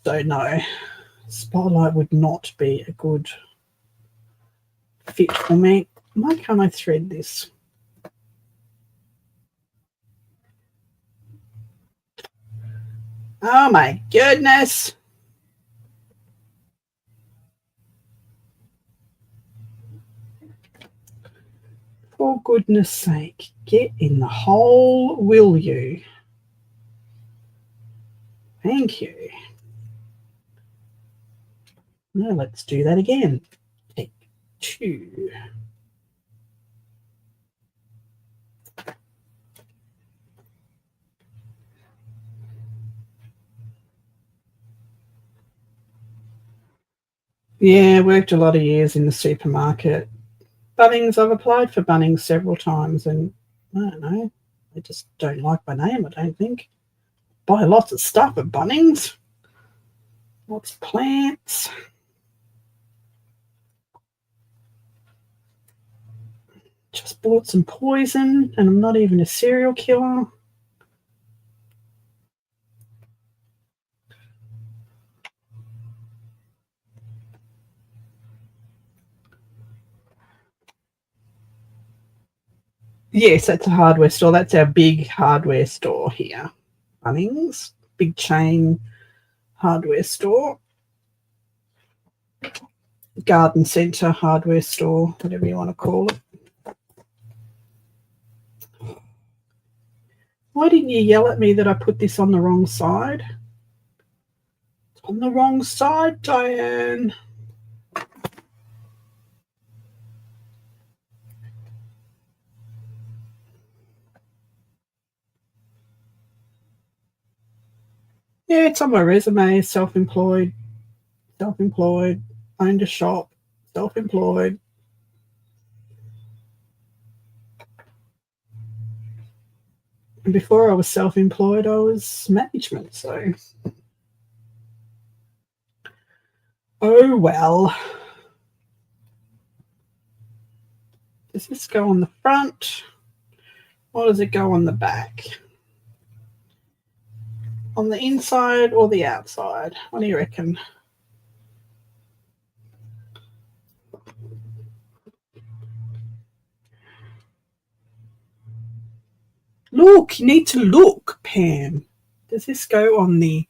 So no, Spotlight would not be a good fit for me. Why can't I thread this? Oh my goodness. For goodness sake, get in the hole, will you? Thank you. Now let's do that again. Take 2. Yeah, worked a lot of years in the supermarket. Bunnings, I've applied for Bunnings several times and I don't know, they just don't like my name, I don't think. Buy lots of stuff at Bunnings. Lots of plants. Just bought some poison and I'm not even a serial killer. Yes, that's a hardware store. That's our big hardware store here. Bunnings, big chain hardware store. Garden centre hardware store, whatever you want to call it. Why didn't you yell at me that I put this on the wrong side? It's on the wrong side, Diane. Yeah, it's on my resume. Self-employed, owned a shop, self-employed. And before I was self-employed, I was management, so. Oh, well. Does this go on the front or does it go on the back? On the inside or the outside? What do you reckon? Look, you need to look, Pam. Does this go on the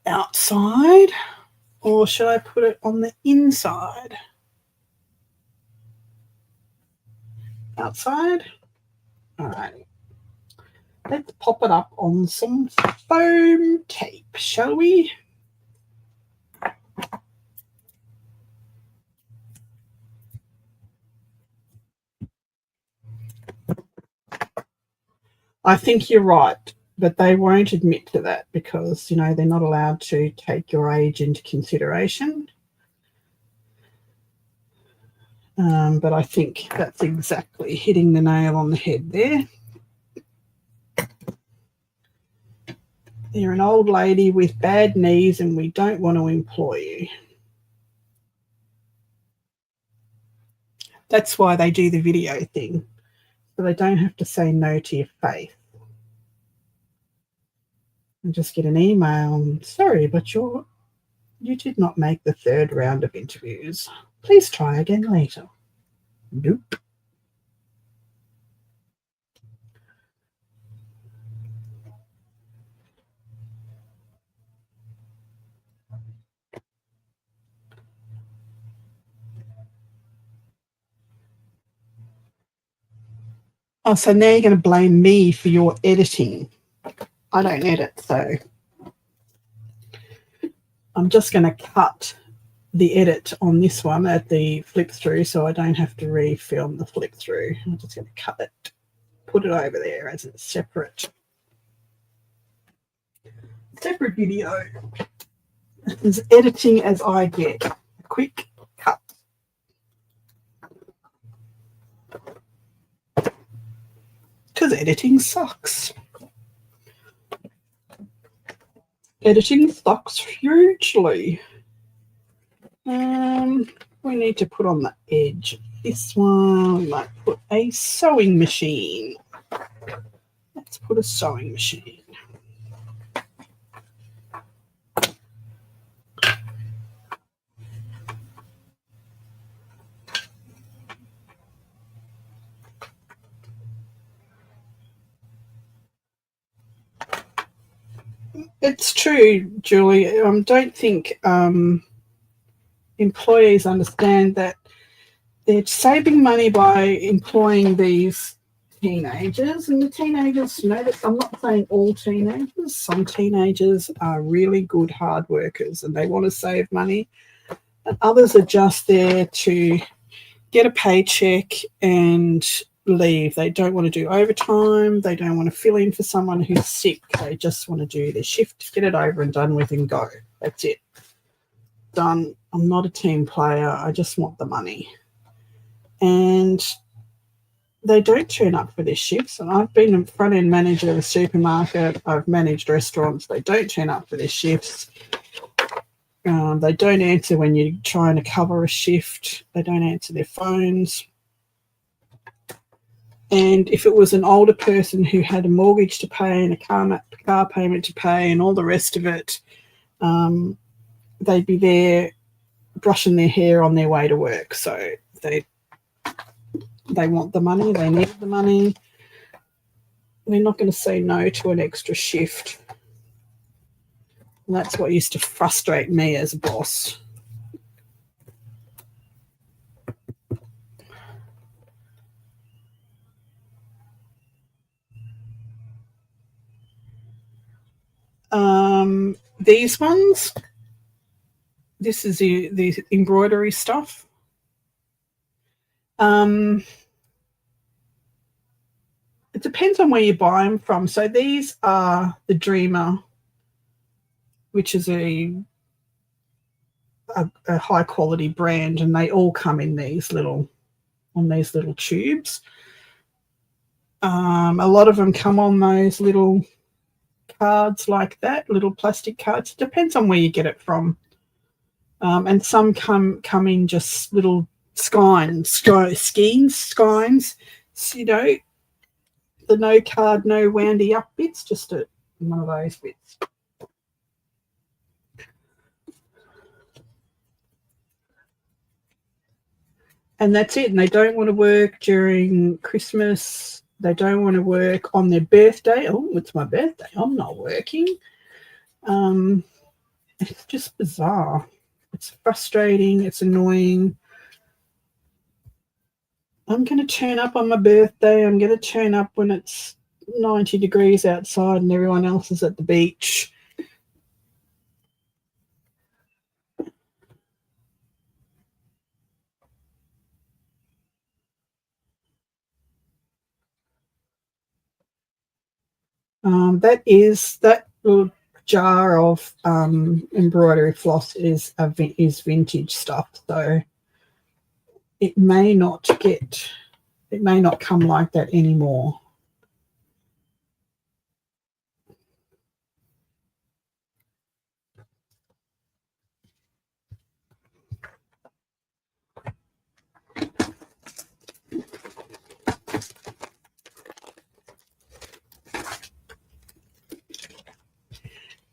outside or should I put it on the inside? Outside? All right. Let's pop it up on some foam tape, shall we? I think you're right, but they won't admit to that because, you know, they're not allowed to take your age into consideration. But I think that's exactly hitting the nail on the head there. You're an old lady with bad knees and we don't want to employ you. That's why they do the video thing, so they don't have to say no to your face. And just get an email, sorry, but you did not make the 3rd round of interviews. Please try again later. Nope. Oh, so now you're going to blame me for your editing. I don't edit, so I'm just going to cut the edit on this one at the flip through so I don't have to refilm the flip through. I'm just going to cut it, put it over there as a separate video. As editing as I get. A quick cut. Because editing sucks. Editing sucks hugely. We need to put on the edge of this one. We might put a sewing machine. Let's put a sewing machine. It's true, Julie. Don't think employees understand that they're saving money by employing these teenagers, and the teenagers, you know, that I'm not saying all teenagers. Some teenagers are really good hard workers and they want to save money, and others are just there to get a paycheck and leave. They don't want to do overtime. They don't want to fill in for someone who's sick. They just want to do their shift, get it over and done with, and go. That's it. Done. I'm not a team player. I just want the money. And they don't turn up for their shifts. And I've been a front-end manager of a supermarket. I've managed restaurants. They don't turn up for their shifts. They don't answer when you're trying to cover a shift. They don't answer their phones. And if it was an older person who had a mortgage to pay and a car payment to pay and all the rest of it, they'd be there brushing their hair on their way to work. So they want the money. They need the money. They're not going to say no to an extra shift. And that's what used to frustrate me as a boss. These ones, this is the embroidery stuff. It depends on where you buy them from. So these are the Dreamer, which is a high quality brand, and they all come in these little tubes. A lot of them come on those little cards like that, little plastic cards. It depends on where you get it from. And some come in just little skeins, you know, the no card, no woundy up bits, just one of those bits. And that's it. And they don't want to work during Christmas. They don't want to work on their birthday. Oh, it's my birthday. I'm not working. It's just bizarre. It's frustrating. It's annoying. I'm going to turn up on my birthday. I'm going to turn up when it's 90 degrees outside and everyone else is at the beach. That little jar of embroidery floss is vintage stuff, so it may not come like that anymore.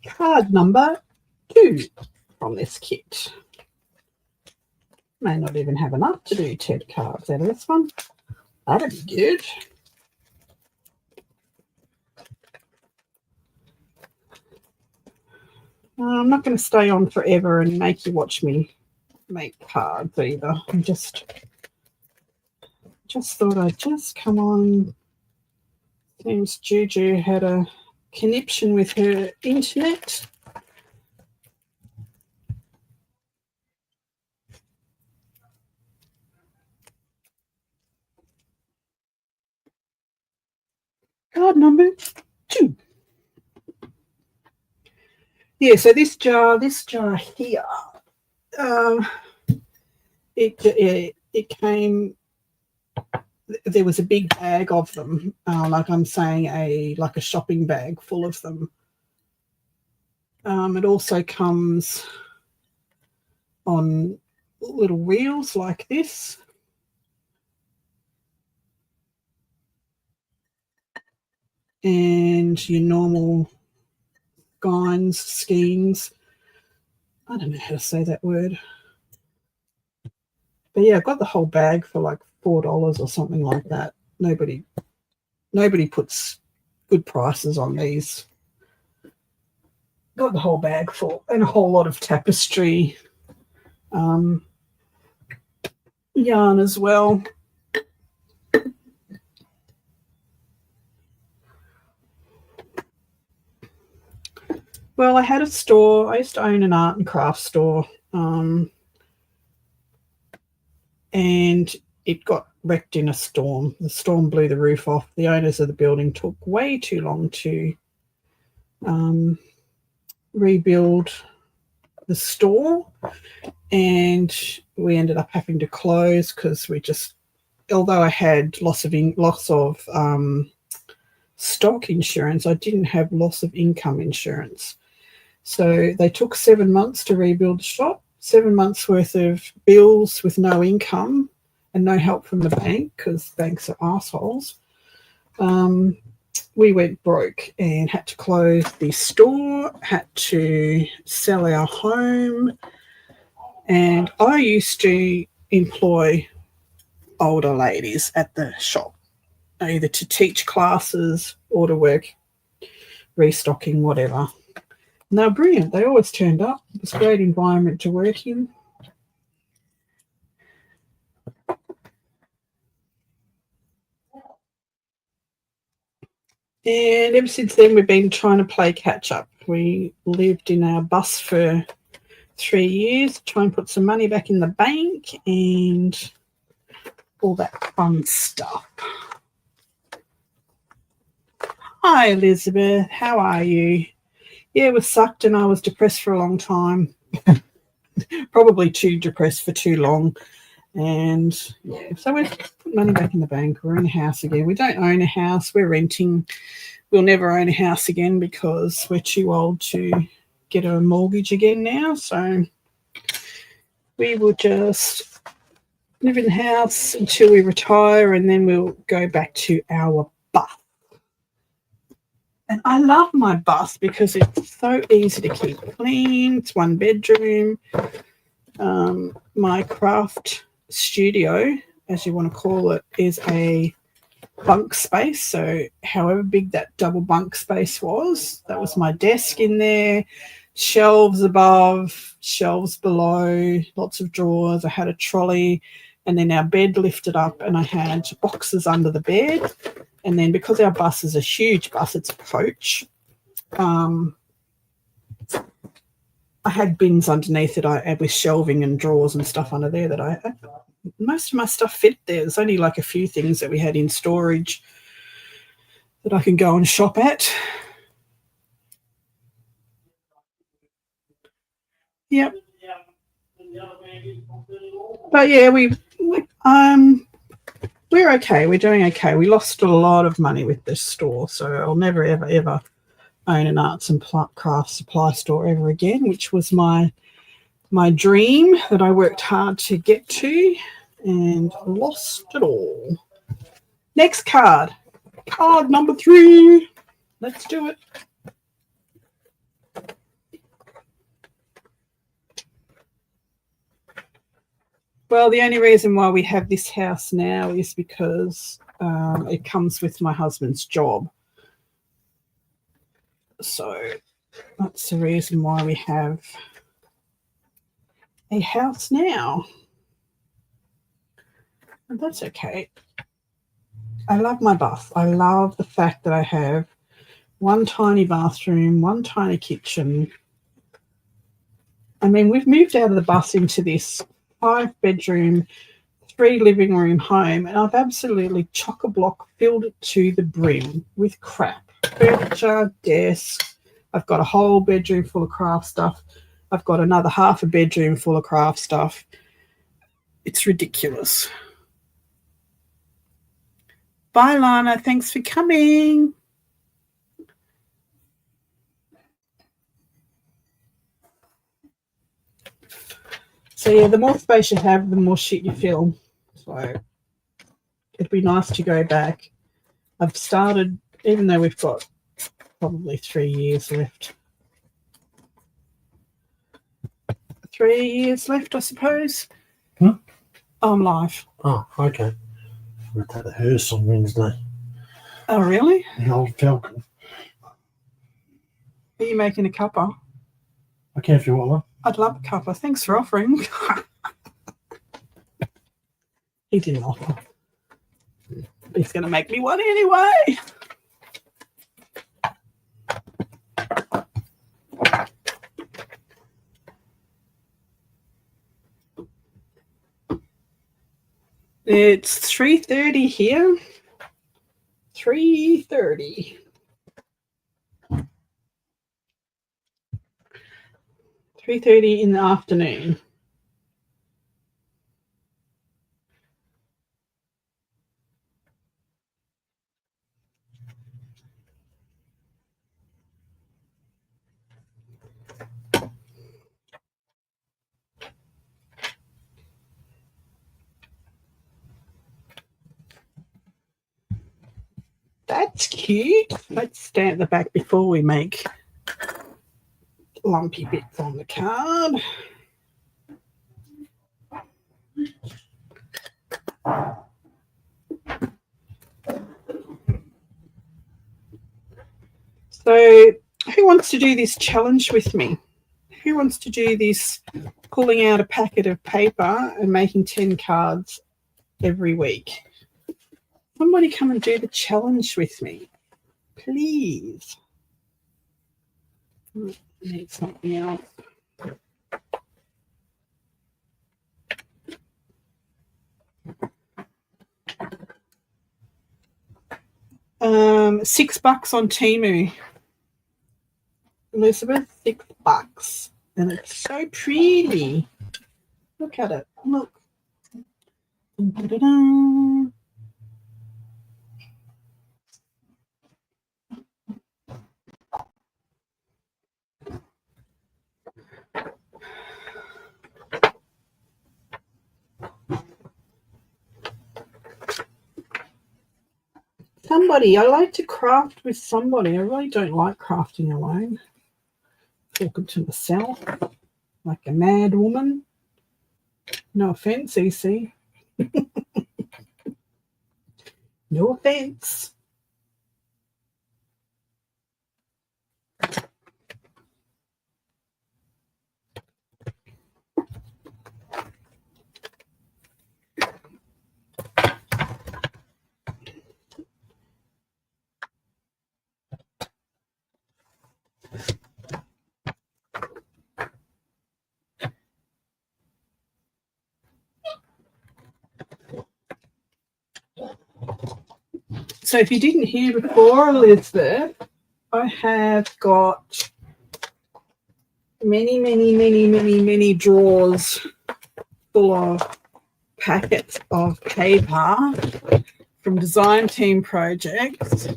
Card number 2 from this kit. May not even have enough to do 10 cards out of this one. That'd be good. I'm not going to stay on forever and make you watch me make cards either. I just thought I'd just come on. Seems Juju had a connection with her internet. Card number 2. Yeah, so this jar here, it came. There was a big bag of them, like I'm saying, like a shopping bag full of them. It also comes on little reels like this. And your normal skeins. I don't know how to say that word. But yeah, I got the whole bag for like $4 or something like that. Nobody puts good prices on these. Got the whole bag full, and a whole lot of tapestry yarn as well. Well, I had a store. I used to own an art and craft store, and it got wrecked in a storm. The storm blew the roof off. The owners of the building took way too long to rebuild the store, and we ended up having to close because we just, although I had loss of stock insurance, I didn't have loss of income insurance. So they took 7 months to rebuild the shop, 7 months worth of bills with no income and no help from the bank because banks are assholes. We went broke and had to close the store, had to sell our home. And I used to employ older ladies at the shop, either to teach classes or to work restocking, whatever. And they were brilliant. They always turned up. It was a great environment to work in. And ever since then, we've been trying to play catch up. We lived in our bus for 3 years, try and put some money back in the bank and all that fun stuff. Hi, Elizabeth. How are you? Yeah, it was sucked and I was depressed for a long time. Probably too depressed for too long. And yeah, so we've put money back in the bank. We're in a house again. We don't own a house. We're renting. We'll never own a house again because we're too old to get a mortgage again now. So we will just live in the house until we retire, and then we'll go back to our bus. And I love my bus because it's so easy to keep clean. It's 1 bedroom. My craft studio, as you want to call it, is a bunk space. So however big that double bunk space was, that was my desk in there, shelves above, shelves below, lots of drawers. I had a trolley, and then our bed lifted up, and I had boxes under the bed. And then because our bus is a huge bus, it's a coach, I had bins underneath it with shelving and drawers and stuff under there that most of my stuff fit there. There's only like a few things that we had in storage that I can go and shop at. Yep. But yeah, we're okay. We're doing okay. We lost a lot of money with this store, so I'll never, ever, ever own an arts and crafts supply store ever again, which was my dream that I worked hard to get to and lost it all. Next card number 3. Let's do it. Well, the only reason why we have this house now is because it comes with my husband's job. So that's the reason why we have a house now. And that's okay. I love my bath. I love the fact that I have 1 tiny bathroom, 1 tiny kitchen. I mean, we've moved out of the bus into this 5-bedroom, 3 living room home, and I've absolutely chock-a-block filled it to the brim with crap. Furniture, desks. I've got a whole bedroom full of craft stuff. I've got another half a bedroom full of craft stuff. It's ridiculous. Bye, Lana. Thanks for coming. So, yeah, the more space you have, the more shit you feel. So it'd be nice to go back. I've started, even though we've got probably 3 years left. 3 years left, I suppose. Huh? I'm live. Oh, okay. We're at the hearse on Wednesday. Oh, really? The old Falcon. Are you making a cuppa? I can if you want one. I'd love a cuppa. Thanks for offering. He didn't offer. He's going to make me one anyway. It's 3:30 here. 3:30. 3:30 in the afternoon. That's cute. Let's stay at the back before we make lumpy bits on the card. So who wants to do this challenge with me? Who wants to do this pulling out a packet of paper and making 10 cards every week? Somebody come and do the challenge with me, please. I need something else. $6 on Temu. Elizabeth, $6. And it's so pretty. Look at it. Look. Da-da-da. Somebody, I like to craft with somebody. I really don't like crafting alone. Talking to myself like a mad woman. No offense, EC. No offense. So if you didn't hear before, Elizabeth, I have got many drawers full of packets of paper from design team projects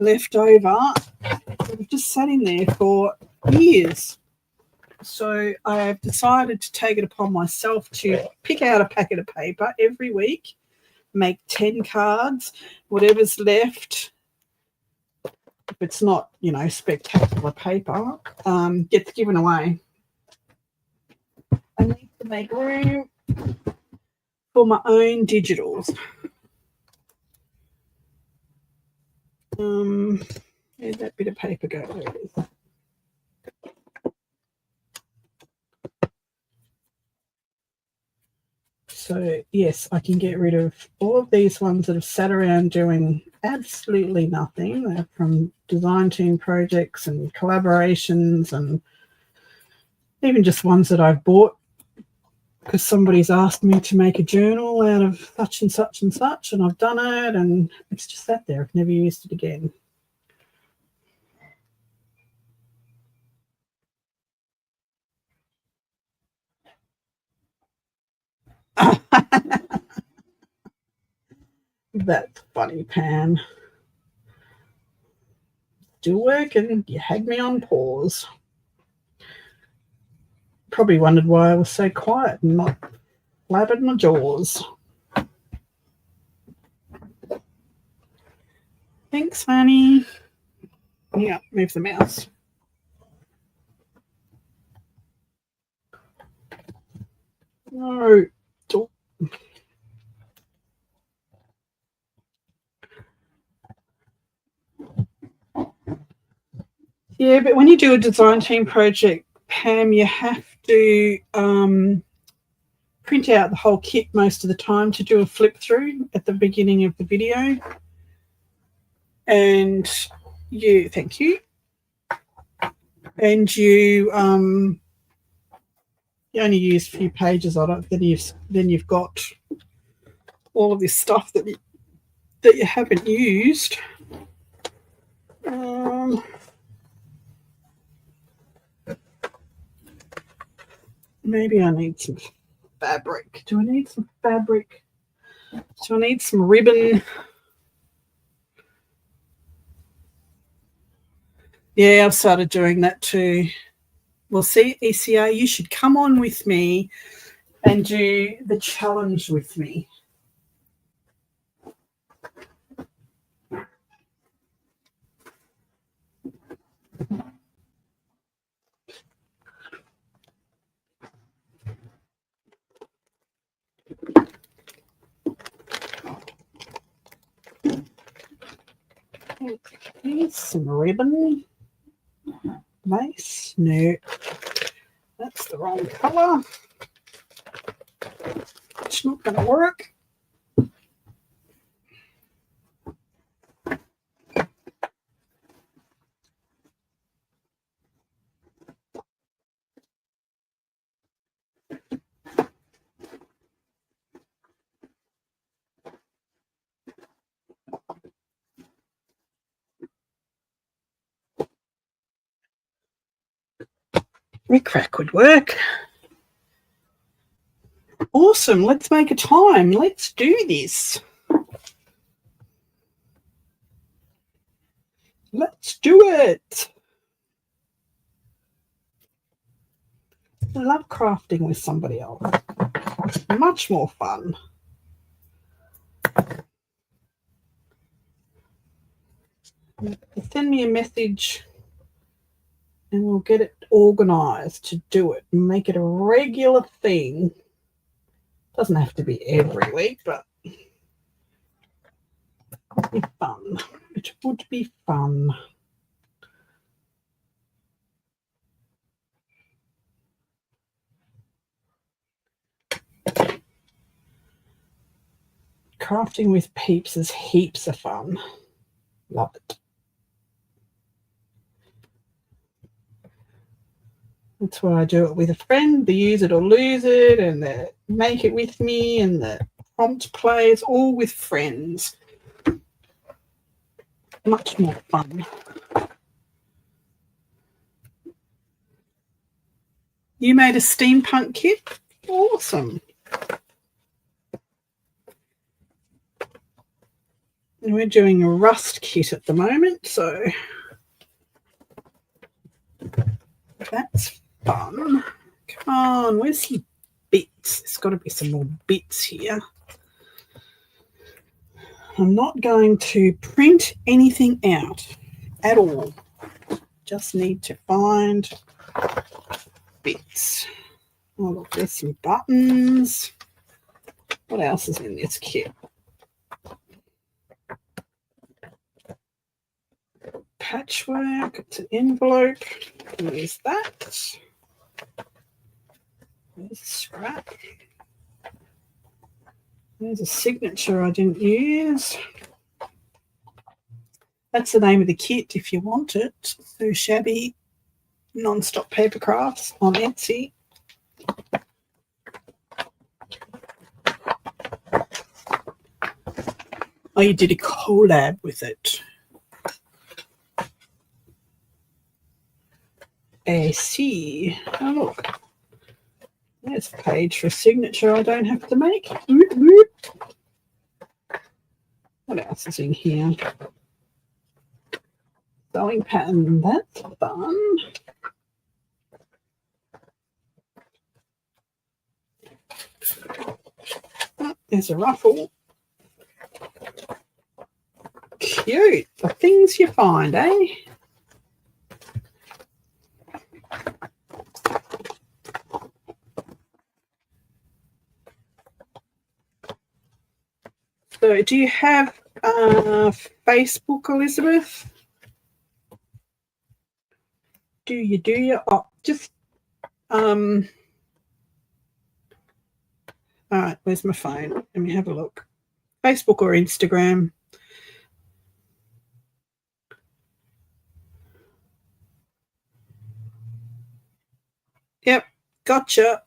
left over that have just sat in there for years. So I have decided to take it upon myself to pick out a packet of paper every week, make 10 cards, whatever's left, if it's not, spectacular paper, gets given away. I need to make room for my own digitals. Where'd that bit of paper go? There it is. So, yes, I can get rid of all of these ones that have sat around doing absolutely nothing. They're from design team projects and collaborations, and even just ones that I've bought because somebody's asked me to make a journal out of such and such and such, and I've done it, and it's just sat there. I've never used it again. That's funny, Pam. Still working. You had me on pause. Probably wondered why I was so quiet and not flabbered my jaws. Thanks, Fanny. Yeah, move the mouse. No. Yeah, but when you do a design team project, Pam, you have to print out the whole kit most of the time to do a flip through at the beginning of the video. And thank you. And you only use a few pages on it. Then you've got all of this stuff that you haven't used. Maybe I need some fabric. Do I need some fabric? Do I need some ribbon? Yeah, I've started doing that too. Well, see, ECA, you should come on with me and do the challenge with me. Here's some ribbon. Nice. No, that's the wrong colour. It's not going to work. Rickrack would work. Awesome. Let's make a time. Let's do this. Let's do it. I love crafting with somebody else. Much more fun. Send me a message and we'll get it organised to do it and make it a regular thing. Doesn't have to be every week, but it would be fun. It would be fun. Crafting with peeps is heaps of fun. Love it. That's why I do it with a friend. The use it or lose it, and the make it with me, and the prompt plays, all with friends. Much more fun. You made a steampunk kit? Awesome. And we're doing a rust kit at the moment, so that's fun. Come on, where's some bits? There's got to be some more bits here. I'm not going to print anything out at all. Just need to find bits. Oh, look, there's some buttons. What else is in this kit? Patchwork. It's an envelope. There's that. There's scrap. There's a signature I didn't use. That's the name of the kit if you want it. So Shabby Non-Stop Paper Crafts on Etsy. Oh, you did a collab with it. I see. Oh, look. There's a page for a signature I don't have to make. Whoop, whoop. What else is in here? Sewing pattern. That's fun. Oh, there's a ruffle. Cute. The things you find, eh? So do you have Facebook, Elizabeth? Do you? Oh, just all right, where's my phone? Let me have a look. Facebook or Instagram? Yep, gotcha.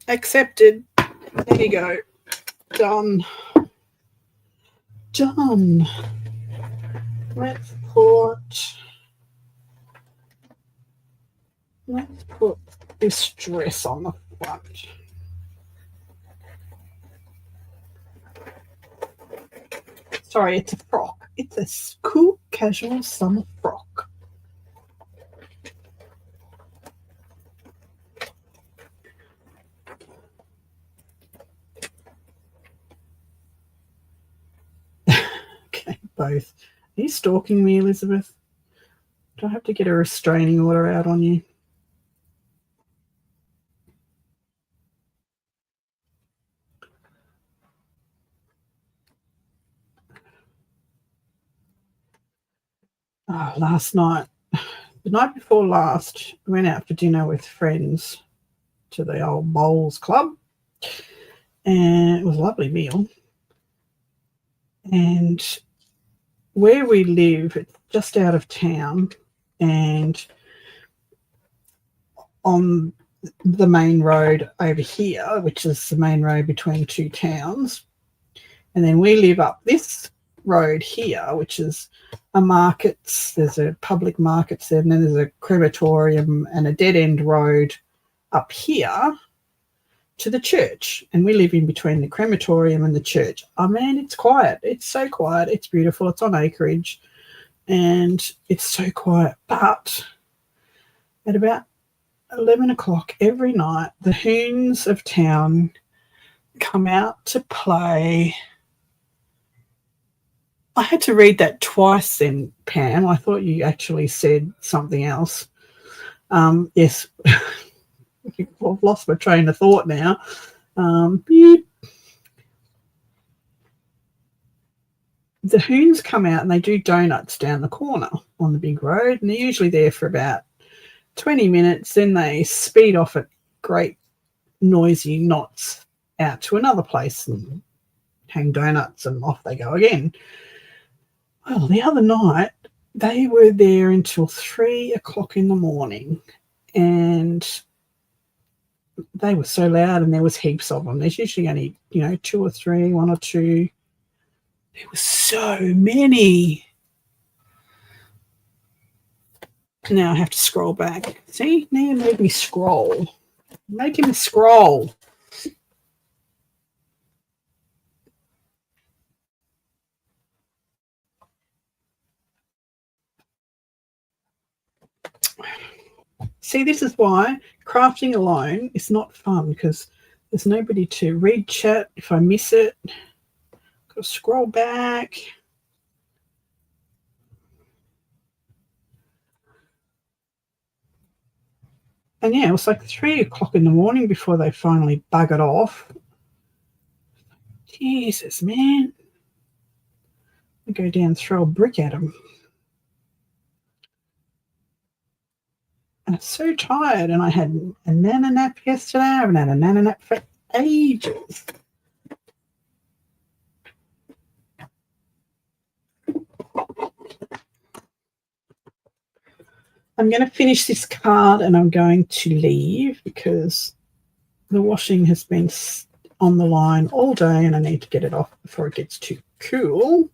Accepted. There you go. Done. Done. Let's put this dress on the front. Sorry, it's a frock. It's a cool, casual summer frock. Okay, both. Are you stalking me, Elizabeth? Do I have to get a restraining order out on you? Oh, last night, the night before last, I went out for dinner with friends to the old bowls club, and it was a lovely meal. And where we live, it's just out of town, and on the main road over here, which is the main road between two towns, and then we live up this road here, which is a markets. There's a public markets there, and then there's a crematorium and a dead end road up here to the church, and we live in between the crematorium and the church. Oh man, it's quiet. It's so quiet. It's beautiful. It's on acreage, and it's so quiet. But at about 11 o'clock every night, the hoons of town come out to play. I had to read that twice then, Pam. I thought you actually said something else. Yes, I've lost my train of thought now. The hoons come out and they do donuts down the corner on the big road, and they're usually there for about 20 minutes. Then they speed off at great noisy knots out to another place and hang donuts, and off they go again. Well, the other night they were there until 3 o'clock in the morning, and they were so loud, and there was heaps of them. There's usually only, two or three, one or two. There were so many. Now I have to scroll back. See, now you made me scroll. Making me scroll. See, this is why crafting alone is not fun, because there's nobody to read chat if I miss it. Got to scroll back. And yeah, it was like 3 o'clock in the morning before they finally buggered off. Jesus, man. I go down and throw a brick at them. I'm so tired, and I had a nana nap yesterday. I haven't had a nana nap for ages. I'm going to finish this card and I'm going to leave because the washing has been on the line all day and I need to get it off before it gets too cool.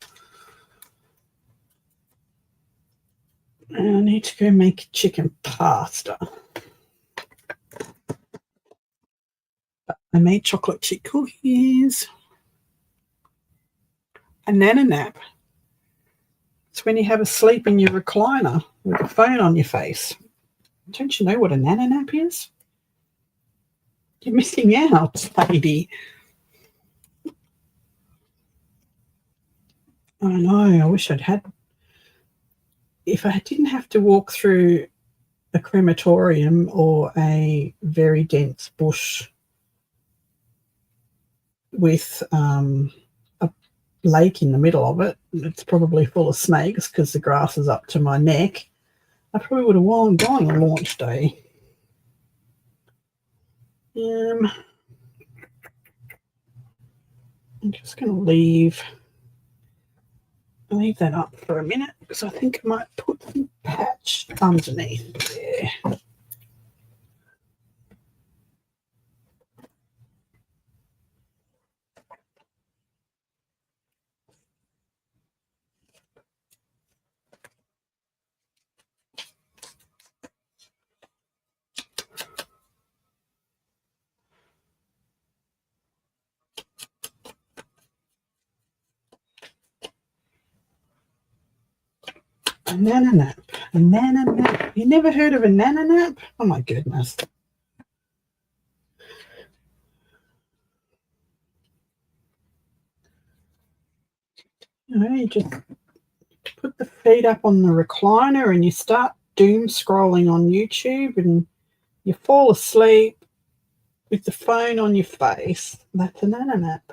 And I need to go make chicken pasta. I made chocolate chip cookies. A nana nap. It's when you have a sleep in your recliner with a phone on your face. Don't you know what a nana nap is? You're missing out, lady. I know. I wish I'd had. If I didn't have to walk through a crematorium or a very dense bush with a lake in the middle of it, it's probably full of snakes because the grass is up to my neck, I probably would have gone on launch day. I'm just going to leave that up for a minute because I think I might put some patch underneath there. nana nap. A nana nap. You never heard of a nana nap? Oh my goodness. You just put the feet up on the recliner and you start doom scrolling on YouTube and you fall asleep with the phone on your face. That's a nana nap.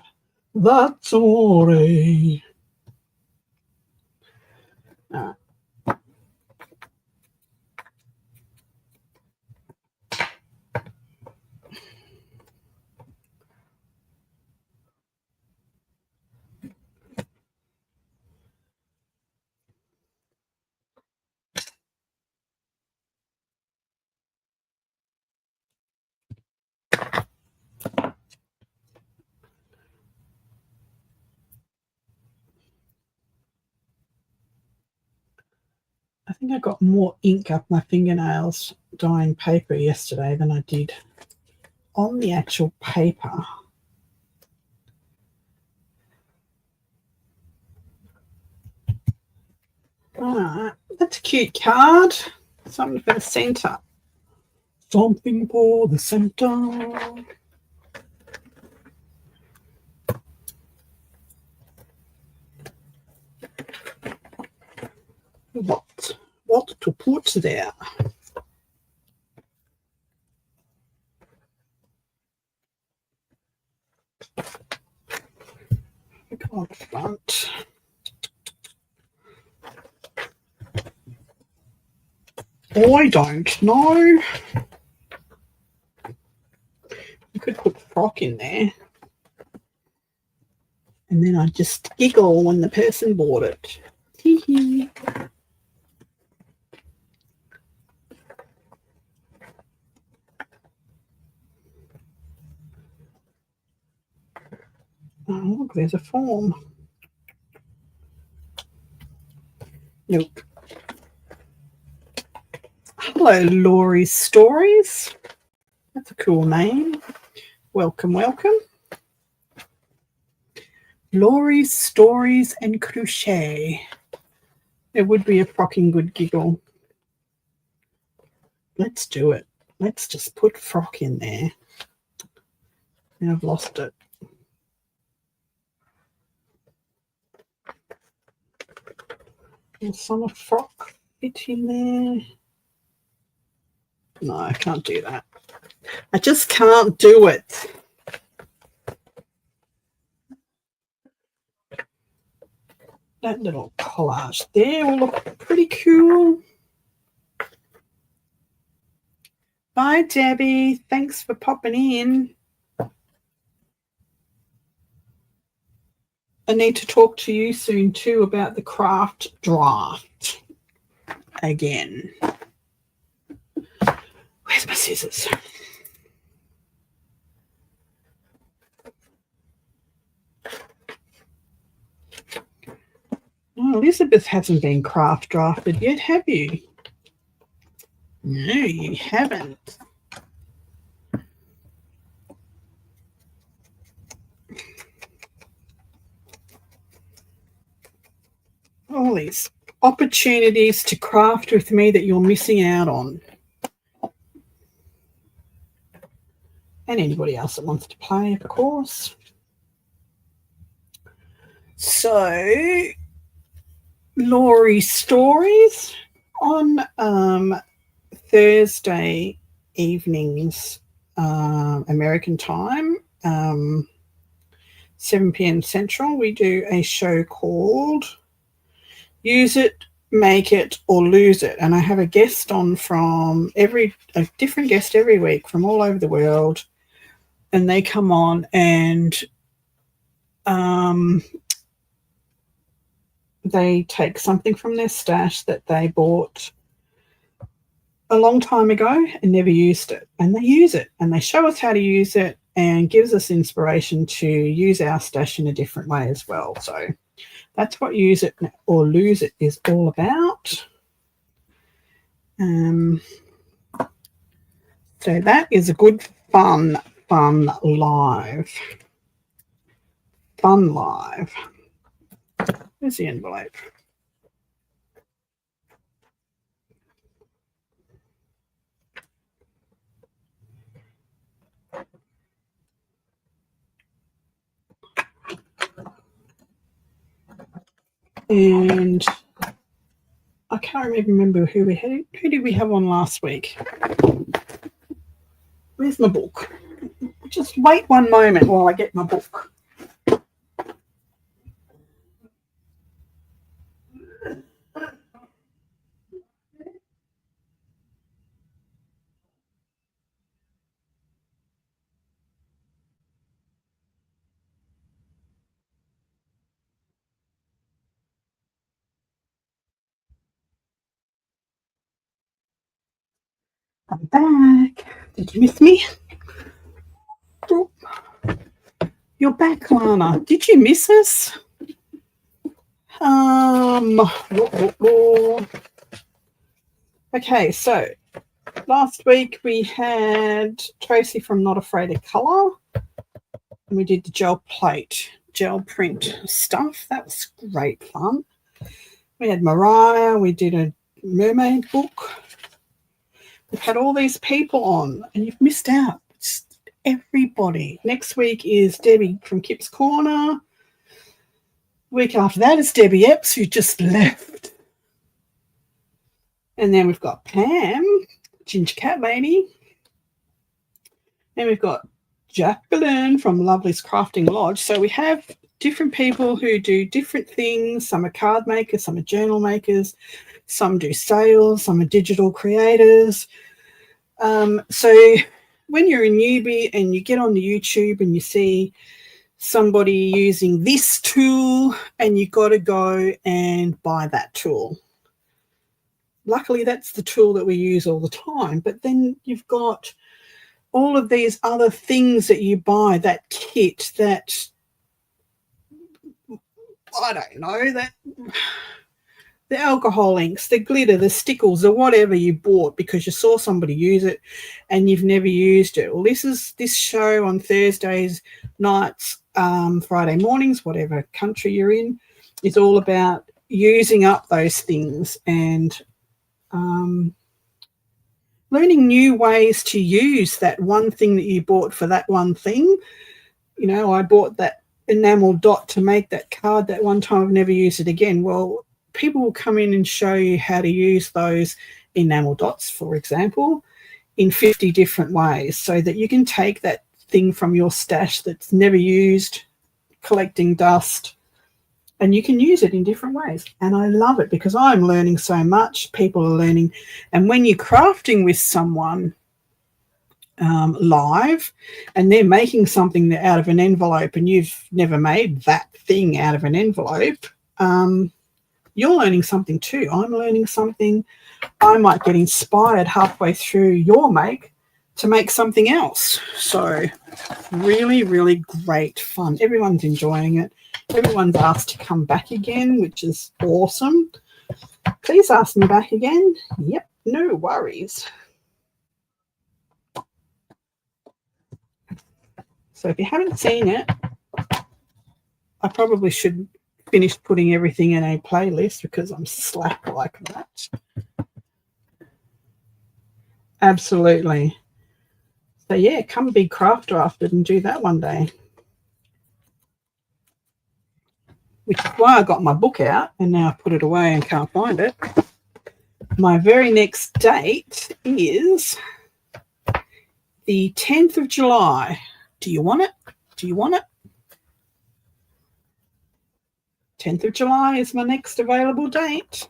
That's all right. I think I got more ink up my fingernails dyeing paper yesterday than I did on the actual paper. Alright, that's a cute card. Something for the centre. Something for the centre. What to put there? God, front. I don't know. You could put frock in there. And then I'd just giggle when the person bought it. Hee hee. Oh, look, there's a form. Nope. Hello, Laurie's Stories. That's a cool name. Welcome, welcome. Laurie's Stories and Crochet. It would be a frocking good giggle. Let's do it. Let's just put frock in there. Now I've lost it. Will summer frock fit in there? No, I can't do that. I just can't do it. That little collage there will look pretty cool. Bye, Debbie. Thanks for popping in. I need to talk to you soon too about the craft draft again. Where's my scissors? Oh, Elizabeth hasn't been craft drafted yet, have you? No, you haven't. All these opportunities to craft with me that you're missing out on. And anybody else that wants to play, of course. So, Laurie's Stories on Thursday evenings, American time, 7 p.m. Central, we do a show called Use It, Make It, or Lose It. And I have a guest on from a different guest every week from all over the world. And they come on and they take something from their stash that they bought a long time ago and never used it. And they use it and they show us how to use it and gives us inspiration to use our stash in a different way as well. So that's what Use It or Lose It is all about. So that is a good fun live. Fun live. Where's the envelope? And I can't even remember who we had. Who did we have on last week? Where's my book? Just wait one moment while I get my book. I'm back. Did you miss me? Oh, you're back, Lana. Did you miss us? Okay, so last week we had Tracy from Not Afraid of Colour, and we did the gel print stuff. That was great fun. We had Mariah. We did a mermaid book. We've had all these people on, and you've missed out. It's everybody. Next week is Debbie from Kip's Corner. Week after that is Debbie Epps, who just left. And then we've got Pam, Ginger Cat Lady. Then we've got Jacqueline from Lovely's Crafting Lodge. So we have different people who do different things. Some are card makers, some are journal makers, some do sales, some are digital creators. So when you're a newbie and you get on the YouTube and you see somebody using this tool, and you got to go and buy that tool. Luckily, that's the tool that we use all the time. But then you've got all of these other things that you buy, that kit, that, I don't know, that the alcohol inks, the glitter, the stickles, or whatever you bought because you saw somebody use it and you've never used it. Well, this show on Thursdays nights, Friday mornings, whatever country you're in, is all about using up those things and learning new ways to use that one thing that you bought for that one thing. You know, I bought that enamel dot to make that card that one time. I've never used it again. Well, people will come in and show you how to use those enamel dots, for example, in 50 different ways so that you can take that thing from your stash that's never used, collecting dust, and you can use it in different ways. And I love it because I'm learning so much. People are learning. And when you're crafting with someone live and they're making something out of an envelope and you've never made that thing out of an envelope, you're learning something too. I'm learning something. I might get inspired halfway through your make to make something else. So really, really great fun. Everyone's enjoying it. Everyone's asked to come back again, which is awesome. Please ask me back again. Yep, no worries. So if you haven't seen it, I probably should finish putting everything in a playlist because I'm slack like that. Absolutely. So yeah, come be craft drafted and do that one day. Which is why I got my book out and now I put it away and can't find it. My very next date is the 10th of July. Do you want it? Do you want it? 10th of July is my next available date.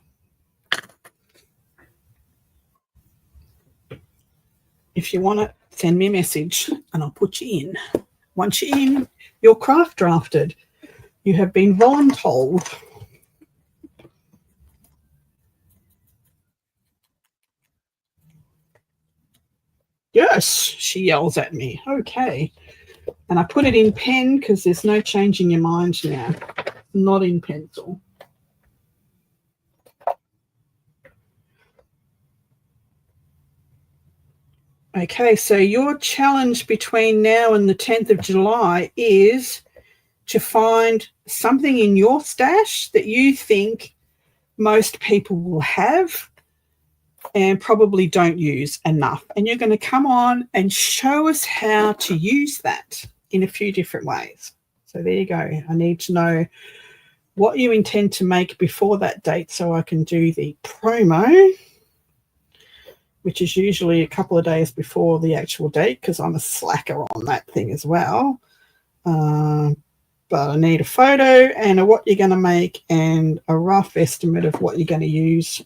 If you want it, send me a message and I'll put you in. Once you're in, you're craft drafted. You have been voluntold. Yes, she yells at me. Okay. And I put it in pen because there's no changing your mind now. Not in pencil. Okay, so your challenge between now and the 10th of July is to find something in your stash that you think most people will have and probably don't use enough. And you're going to come on and show us how to use that in a few different ways. So there you go. I need to know what you intend to make before that date so I can do the promo, which is usually a couple of days before the actual date because I'm a slacker on that thing as well. But I need a photo and a what you're going to make and a rough estimate of what you're going to use,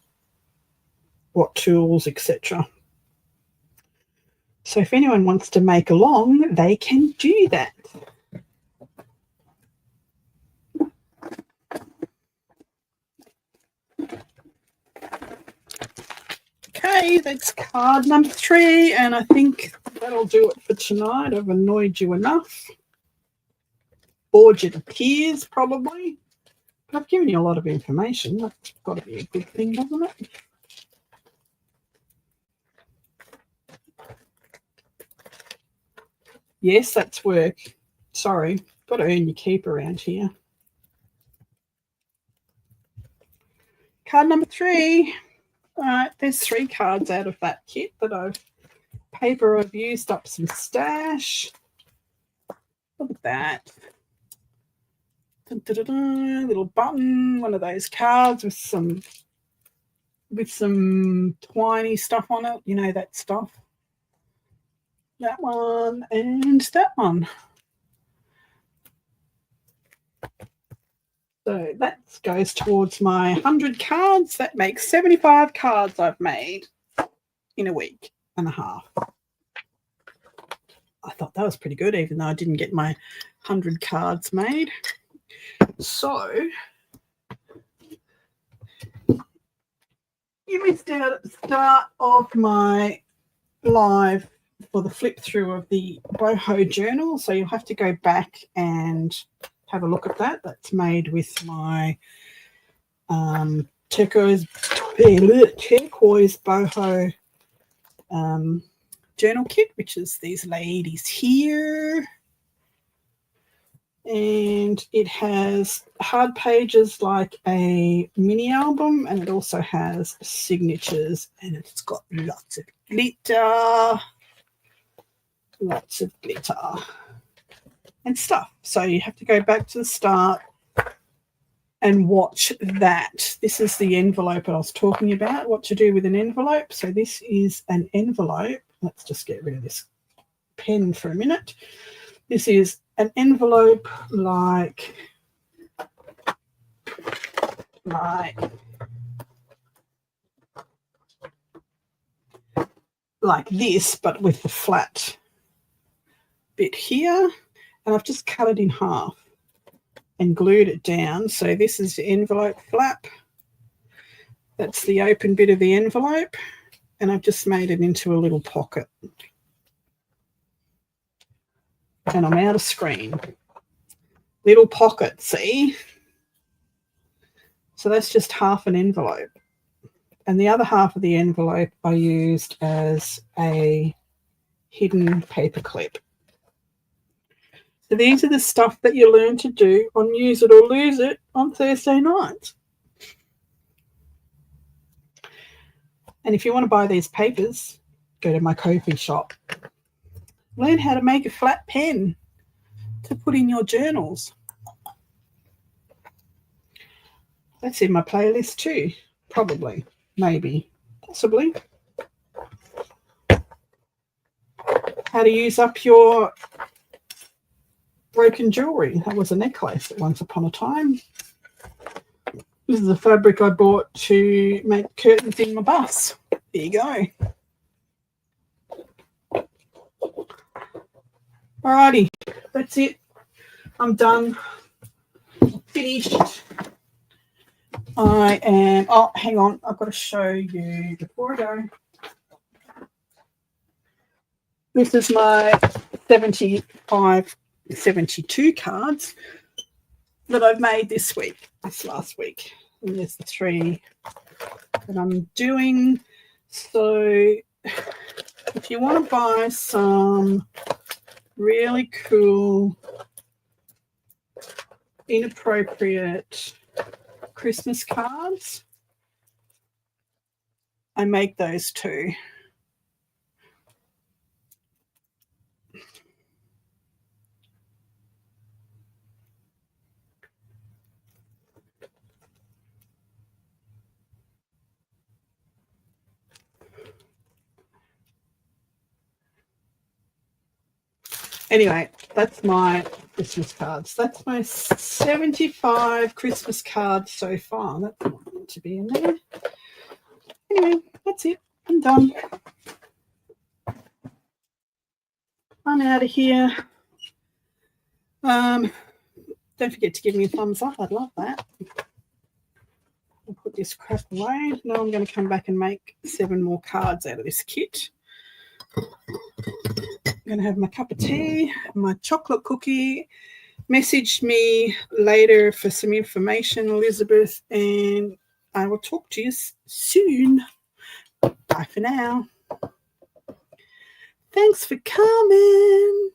what tools, etc. So if anyone wants to make along, they can do that. Okay, that's card number 3, and I think that'll do it for tonight. I've annoyed you enough. Bored you to tears, probably. But I've given you a lot of information. That's got to be a good thing, doesn't it? Yes, that's work. Sorry, got to earn your keep around here. Card number 3. All right, there's 3 cards out of that kit that I've used up some stash. Look at that. Dun, dun, dun, dun, little button, one of those cards with some twiny stuff on it. You know, that stuff. That one and that one. So that goes towards my 100 cards. That makes 75 cards I've made in a week and a half. I thought that was pretty good, even though I didn't get my 100 cards made. So you missed out at the start of my live for the flip through of the BOHO journal. So you'll have to go back and have a look at that. That's made with my turquoise BOHO journal kit, which is these ladies here. And it has hard pages like a mini album, and it also has signatures, and it's got lots of glitter and stuff. So you have to go back to the start and watch that. This is the envelope I was talking about, what to do with an envelope. So this is an envelope. Let's just get rid of this pen for a minute. This is an envelope like this, but with the flat bit here. And I've just cut it in half and glued it down. So this is the envelope flap. That's the open bit of the envelope. And I've just made it into a little pocket. And I'm out of screen. Little pocket, see? So that's just half an envelope. And the other half of the envelope I used as a hidden paper clip. So these are the stuff that you learn to do on Use It or Lose It on Thursday nights. And if you want to buy these papers, go to my Ko-fi shop. Learn how to make a flat pen to put in your journals. That's in my playlist too, probably, maybe, possibly. How to use up your broken jewellery. That was a necklace at once upon a time. This is the fabric I bought to make curtains in my bus. There you go. Alrighty, that's it. I'm done. Finished. I am, oh, hang on. I've got to show you before I go. This is my 72 cards that I've made this last week. And there's the 3 that I'm doing. So if you want to buy some really cool, inappropriate Christmas cards, I make those too. Anyway, that's my Christmas cards. That's my 75 Christmas cards so far. That's not meant to be in there. Anyway, that's it. I'm done. I'm out of here. Don't forget to give me a thumbs up. I'd love that. I'll put this crap away. Now I'm going to come back and make 7 more cards out of this kit. I'm going to have my cup of tea, my chocolate cookie. Message me later for some information, Elizabeth, and I will talk to you soon. Bye for now. Thanks for coming.